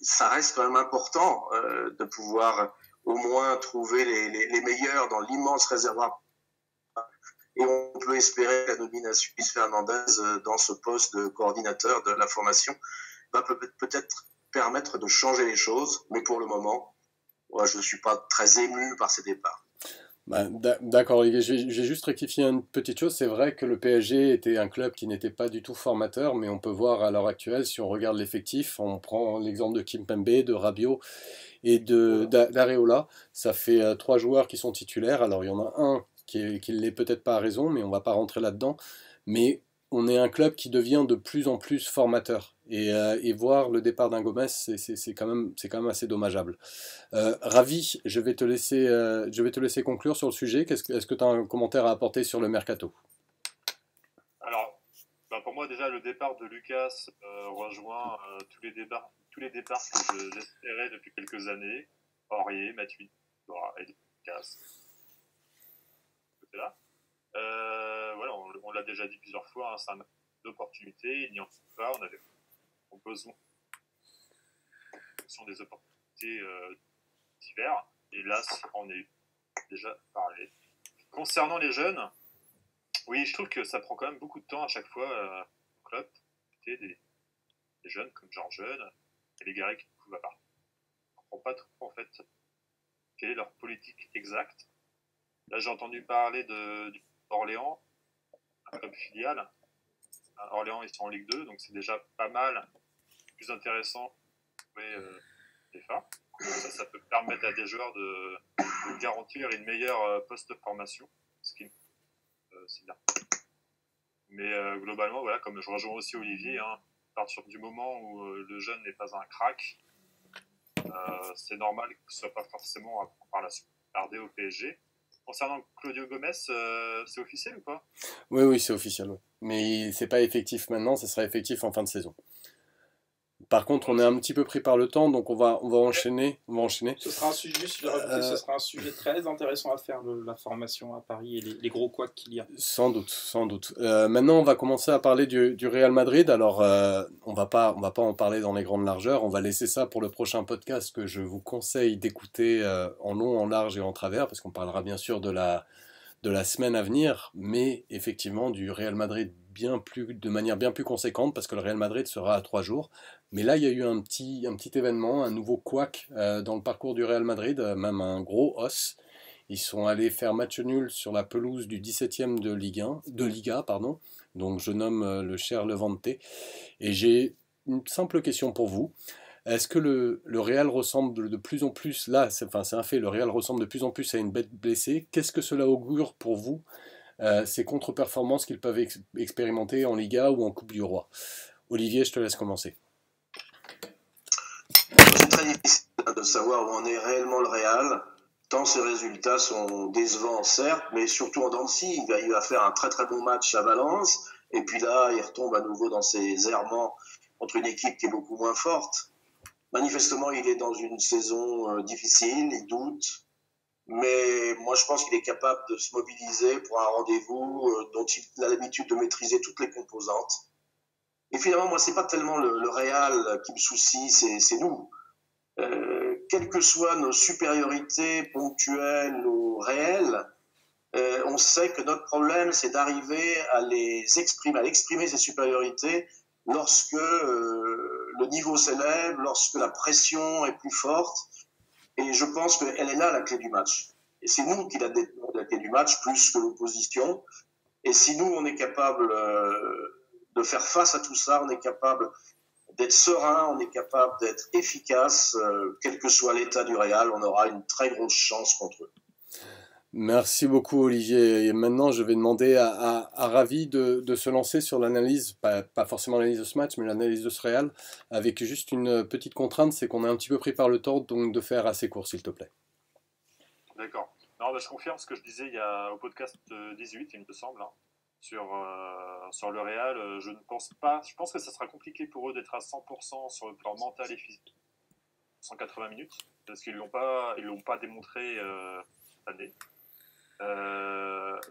ça reste quand même important de pouvoir au moins trouver les meilleurs dans l'immense réservoir. Et on peut espérer que la nomination de Luis Fernandez dans ce poste de coordinateur de la formation va peut-être permettre de changer les choses. Mais pour le moment, je ne suis pas très ému par ces départs. D'accord Olivier, je vais juste rectifier une petite chose. C'est vrai que le PSG était un club qui n'était pas du tout formateur, mais on peut voir à l'heure actuelle, si on regarde l'effectif, on prend l'exemple de Kimpembe, de Rabiot et d'Areola, ça fait 3 joueurs qui sont titulaires. Alors il y en a un qui ne l'est peut-être pas à raison, mais on ne va pas rentrer là-dedans. Mais on est un club qui devient de plus en plus formateur. Et voir le départ d'un Gomez, c'est quand même assez dommageable. Ravi, je vais te laisser conclure sur le sujet. Est-ce que tu as un commentaire à apporter sur le mercato? Alors, pour moi déjà le départ de Lucas rejoint tous les départs que j'espérais depuis quelques années. Aurier, Matuidi, et Lucas. Là. On l'a déjà dit plusieurs fois, hein, c'est un opportunité, il n'y en a pas, on avait besoin des opportunités divers, et là, on est déjà parlé. Concernant les jeunes, oui, je trouve que ça prend quand même beaucoup de temps à chaque fois au club, des jeunes comme Jean Jeune et les Garés qui ne pouvaient pas. On ne comprend pas trop en fait quelle est leur politique exacte. Là, j'ai entendu parler d'Orléans, un club filial. Orléans, ils sont en Ligue 2, donc c'est déjà pas mal plus intéressant pour les phares. Ça peut permettre à des joueurs de garantir une meilleure post-formation, ce qui c'est bien. Mais globalement, voilà, comme je rejoins aussi Olivier, à partir du moment où le jeune n'est pas un crack, c'est normal que ce ne soit pas forcément par la suite gardé au PSG. Concernant Claudio Gomez, c'est officiel ou pas? Oui, c'est officiel. Oui. Mais c'est pas effectif maintenant, ce sera effectif en fin de saison. Par contre, on est un petit peu pris par le temps, donc on va enchaîner. Ce sera un sujet, ce sera un sujet très intéressant à faire, la formation à Paris et les gros couacs qu'il y a. Sans doute. Maintenant, on va commencer à parler du Real Madrid. Alors, on va pas en parler dans les grandes largeurs. On va laisser ça pour le prochain podcast que je vous conseille d'écouter en long, en large et en travers, parce qu'on parlera bien sûr de la semaine à venir, mais effectivement du Real Madrid de manière bien plus conséquente, parce que le Real Madrid sera à 3 jours. Mais là, il y a eu un petit événement, un nouveau couac dans le parcours du Real Madrid, même un gros os. Ils sont allés faire match nul sur la pelouse du 17e de Liga, pardon. Donc je nomme le cher Levante. Et j'ai une simple question pour vous. Est-ce que le Real ressemble de plus en plus, là, c'est un fait, le Real ressemble de plus en plus à une bête blessée. Qu'est-ce que cela augure pour vous, ces contre-performances qu'ils peuvent expérimenter en Liga ou en Coupe du Roi? Olivier, je te laisse commencer. c'est très difficile de savoir où en est réellement le Real, tant ses résultats sont décevants, certes, mais surtout en dents de scie. Il va faire un très très bon match à Valence, et puis là, il retombe à nouveau dans ses errements contre une équipe qui est beaucoup moins forte. Manifestement, il est dans une saison difficile, il doute, mais moi je pense qu'il est capable de se mobiliser pour un rendez-vous dont il a l'habitude de maîtriser toutes les composantes. Et finalement, moi, c'est pas tellement le Real qui me soucie, c'est nous. Quelles que soient nos supériorités ponctuelles ou réelles, on sait que notre problème, c'est d'arriver à exprimer ces supériorités lorsque le niveau s'élève, lorsque la pression est plus forte. Et je pense qu'elle est là, la clé du match. Et c'est nous qui la détenons, la clé du match, plus que l'opposition. Et si nous, on est capable de faire face à tout ça, on est capable d'être serein, on est capable d'être efficace, quel que soit l'état du Real, on aura une très grosse chance contre eux. Merci beaucoup Olivier. Et maintenant, je vais demander à Ravi de se lancer sur l'analyse, pas forcément l'analyse de ce match, mais l'analyse de ce Real, avec juste une petite contrainte, c'est qu'on est un petit peu pris par le temps, donc de faire assez court, s'il te plaît. D'accord. Non, bah, je confirme ce que je disais au podcast 18, il me semble, hein, sur le Real. Je ne pense pas. Je pense que ça sera compliqué pour eux d'être à 100% sur le plan mental et physique. 180 minutes, parce qu'ils l'ont pas démontré cette année.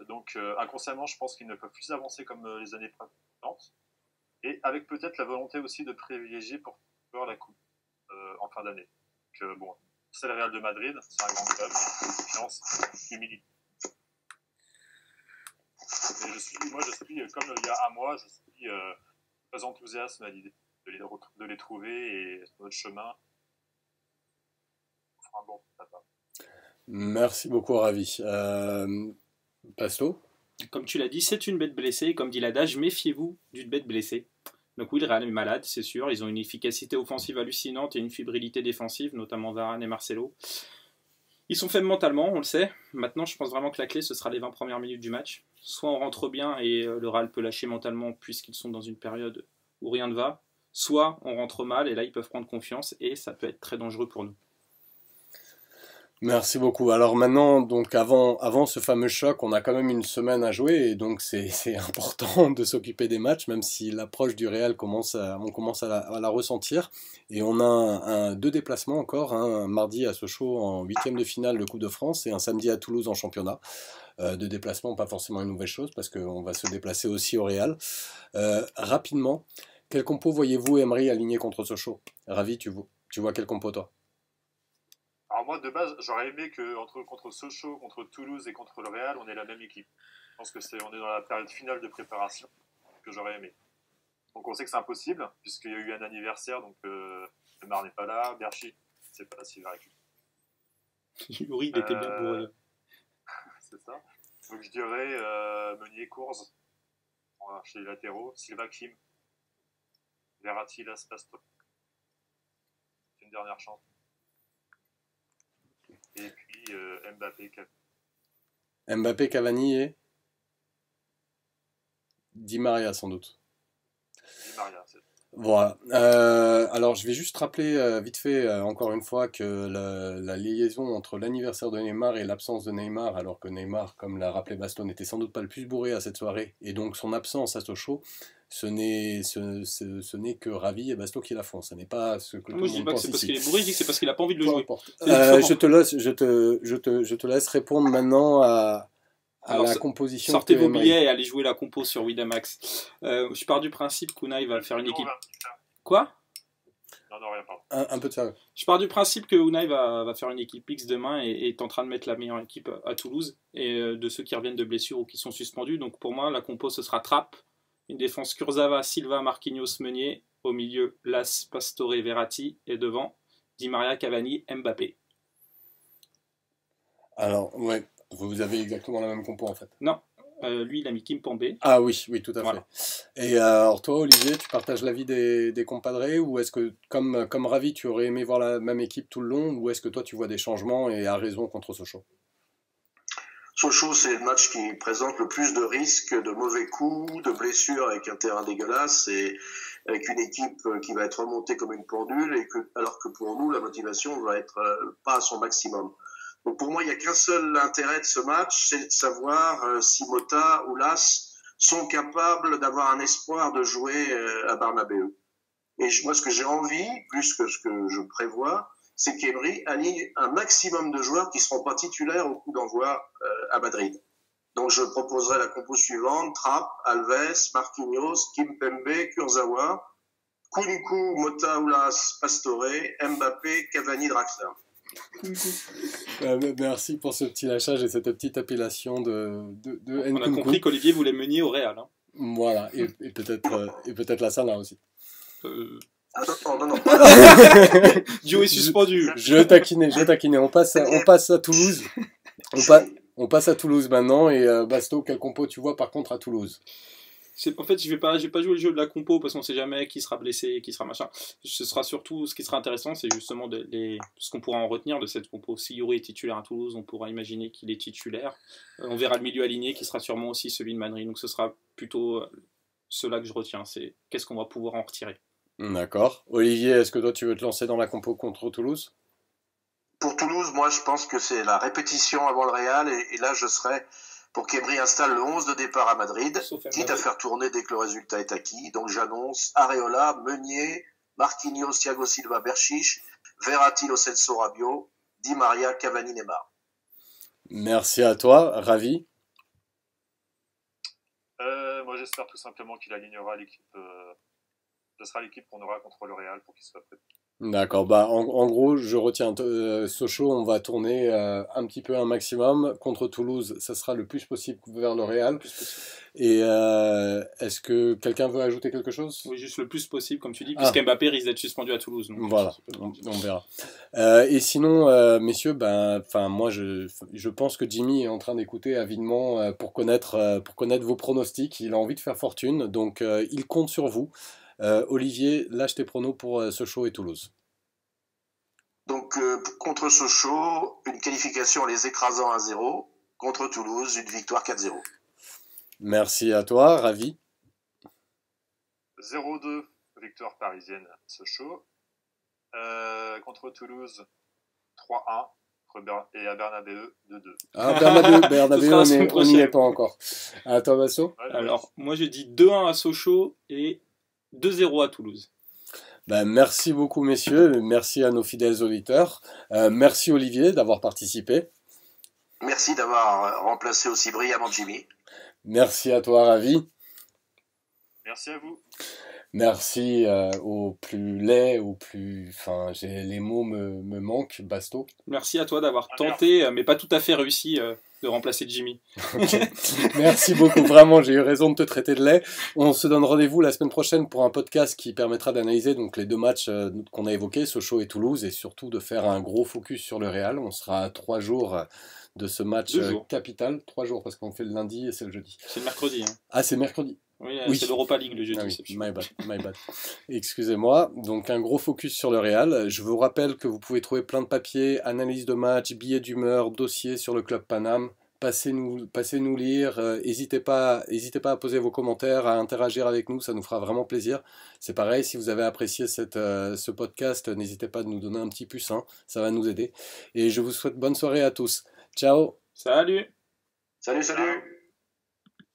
Donc inconsciemment, je pense qu'ils ne peuvent plus avancer comme les années précédentes, et avec peut-être la volonté aussi de privilégier pour faire la coupe en fin d'année. Donc, bon, c'est le Real de Madrid, c'est un grand club, confiance, humilité. Mais je suis comme il y a un mois, je suis très enthousiaste à l'idée de les trouver et notre chemin. On fera un bon papa. Merci beaucoup, Ravi. Pasto? Comme tu l'as dit, c'est une bête blessée. Comme dit l'adage, méfiez-vous d'une bête blessée. Donc oui, le Real est malade, c'est sûr. Ils ont une efficacité offensive hallucinante et une fébrilité défensive, notamment Varane et Marcelo. Ils sont faibles mentalement, on le sait. Maintenant, je pense vraiment que la clé, ce sera les 20 premières minutes du match. Soit on rentre bien et le Real peut lâcher mentalement puisqu'ils sont dans une période où rien ne va. Soit on rentre mal et là, ils peuvent prendre confiance et ça peut être très dangereux pour nous. Merci beaucoup. Alors maintenant, donc avant ce fameux choc, on a quand même une semaine à jouer et donc c'est important de s'occuper des matchs, même si l'approche du Real on commence à la ressentir. Et on a deux déplacements encore, hein, un mardi à Sochaux en huitième de finale de Coupe de France et un samedi à Toulouse en championnat. Deux déplacements, pas forcément une nouvelle chose parce qu'on va se déplacer aussi au Real. Rapidement, quel compo voyez-vous Emery aligné contre Sochaux? Ravi, tu vois quel compo toi? Alors moi, de base, j'aurais aimé contre Sochaux, contre Toulouse et contre le Real, on ait la même équipe. Je pense on est dans la période finale de préparation que j'aurais aimé. Donc on sait que c'est impossible, puisqu'il y a eu un anniversaire, donc Neymar n'est pas là, Berchi, c'est pas s'il va récupérer. Oui, il était bien bourré. C'est ça. Donc je dirais Meunier, Courze, chez les latéraux, Silva, Kim, Verratti, Las, Pasto. C'est une dernière chance. Et puis Mbappé, Cavani. Mbappé, Cavani et Di Maria sans doute. Di Maria, c'est ça. Voilà. Alors je vais juste rappeler vite fait encore une fois que la liaison entre l'anniversaire de Neymar et l'absence de Neymar, alors que Neymar, comme l'a rappelé Baston, n'était sans doute pas le plus bourré à cette soirée, et donc son absence à Sochaux, ce n'est que Ravi et Basto qui la font. Ce n'est pas ce que Moi je dis pas que c'est parce qu'il est bourré, je dis que c'est parce qu'il a pas envie de le jouer. Je te laisse répondre maintenant à Alors, la composition. Sortez vos billets et allez jouer la compo sur Winamax. Je pars du principe qu'Unai va faire une équipe. Quoi? Non, rien, pardon. Un peu de ça. Je pars du principe que Unai va faire une équipe X demain et est en train de mettre la meilleure équipe à Toulouse et de ceux qui reviennent de blessures ou qui sont suspendus. Donc pour moi, la compo ce sera Trapp, une défense Kurzawa, Silva, Marquinhos, Meunier, au milieu Las, Pastore, Verratti et devant Di Maria, Cavani, Mbappé. Alors ouais. Vous avez exactement la même compo en fait. Non, lui il a mis Kimpembe. Ah oui, tout à Voilà. fait. Et alors toi Olivier, tu partages l'avis des compadres ou est-ce que comme Ravi tu aurais aimé voir la même équipe tout le long ou est-ce que toi tu vois des changements et à raison contre Sochaux? Sochaux, c'est le match qui présente le plus de risques, de mauvais coups, de blessures avec un terrain dégueulasse et avec une équipe qui va être remontée comme une pendule alors que pour nous, la motivation va être pas à son maximum. Donc pour moi, il n'y a qu'un seul intérêt de ce match, c'est de savoir si Mota ou Las sont capables d'avoir un espoir de jouer à Barnabéu. Et moi, ce que j'ai envie, plus que ce que je prévois, c'est qu'Emery aligne un maximum de joueurs qui ne seront pas titulaires au coup d'envoi à Madrid. Donc je proposerai la compo suivante: Trapp, Alves, Marquinhos, Kimpembe, Kurzawa, Kunku, Mota, Oulas, Pastore, Mbappé, Cavani, Draxler. Merci pour ce petit lâchage et cette petite appellation de On a compris qu'Olivier voulait mener au Real. Hein. Voilà, et peut-être la Sana aussi. Non. Duo est suspendu. Je taquinais. On passe à Toulouse. On passe à Toulouse maintenant. Et Basto, quel compo tu vois par contre à Toulouse? En fait, je vais pas jouer le jeu de la compo parce qu'on sait jamais qui sera blessé, qui sera machin. Ce sera surtout, ce qui sera intéressant, c'est justement ce qu'on pourra en retenir de cette compo. Si Yuri est titulaire à Toulouse, on pourra imaginer qu'il est titulaire. On verra le milieu aligné qui sera sûrement aussi celui de Madrid. Donc ce sera plutôt cela que je retiens. C'est qu'est-ce qu'on va pouvoir en retirer. D'accord. Olivier, est-ce que toi tu veux te lancer dans la compo contre Toulouse? Pour Toulouse, moi je pense que c'est la répétition avant le Real et là je serais pour qu'Emery installe le 11 de départ à Madrid, quitte à faire tourner dès que le résultat est acquis. Donc j'annonce Areola, Meunier, Marquinhos, Thiago Silva, Berchiche, Verratti, Lo Celso, Rabiot, Di Maria, Cavani, Neymar. Merci à toi, Ravi. Moi j'espère tout simplement qu'il alignera l'équipe. Ce sera l'équipe qu'on aura contre le Real pour qu'il soit prêt. D'accord, bah en gros je retiens Sochaux, on va tourner un petit peu un maximum. Contre Toulouse, ça sera le plus possible vers le Real. Et est-ce que quelqu'un veut ajouter quelque chose? Oui, juste le plus possible, comme tu dis, puisque Mbappé risque d'être suspendu à Toulouse. Donc voilà, on verra. Et sinon, messieurs, moi je pense que Jimmy est en train d'écouter avidement pour connaître vos pronostics. Il a envie de faire fortune, donc il compte sur vous. Olivier, lâche tes pronos pour Sochaux et Toulouse. Donc contre Sochaux, une qualification en les écrasant 1-0. Contre Toulouse, une victoire 4-0. Merci à toi, Ravi. 0-2, victoire parisienne Sochaux. Contre Toulouse, 3-1. Et à Bernabéu, 2-2. Ah, Bernabéu on n'y est pas encore. À toi, Basso. Alors, moi je dis 2-1 à Sochaux et 2-0 à Toulouse. Merci beaucoup, messieurs. Merci à nos fidèles auditeurs. Merci, Olivier, d'avoir participé. Merci d'avoir remplacé aussi brillamment Jimmy. Merci à toi, Ravi. Merci à vous. Merci au plus laid, les mots me manquent, Basto. Merci à toi d'avoir tenté, mais pas tout à fait réussi, de remplacer Jimmy. Okay. Merci beaucoup, vraiment, j'ai eu raison de te traiter de laid. On se donne rendez-vous la semaine prochaine pour un podcast qui permettra d'analyser donc les deux matchs qu'on a évoqués, Sochaux et Toulouse, et surtout de faire un gros focus sur le Real. On sera à 3 jours de ce match capital. 3 jours, parce qu'on fait le lundi et c'est le jeudi. C'est le mercredi. Hein. Ah, c'est mercredi. Oui, c'est l'Europa League le jeudi. Ah oui, my bad. Excusez-moi. Donc un gros focus sur le Real. Je vous rappelle que vous pouvez trouver plein de papiers, analyse de match, billets d'humeur, dossiers sur le Club Paname. Passez-nous lire. N'hésitez pas à poser vos commentaires, à interagir avec nous. Ça nous fera vraiment plaisir. C'est pareil, si vous avez apprécié ce podcast, n'hésitez pas à nous donner un petit pouce. Ça va nous aider. Et je vous souhaite bonne soirée à tous. Ciao. Salut. Salut.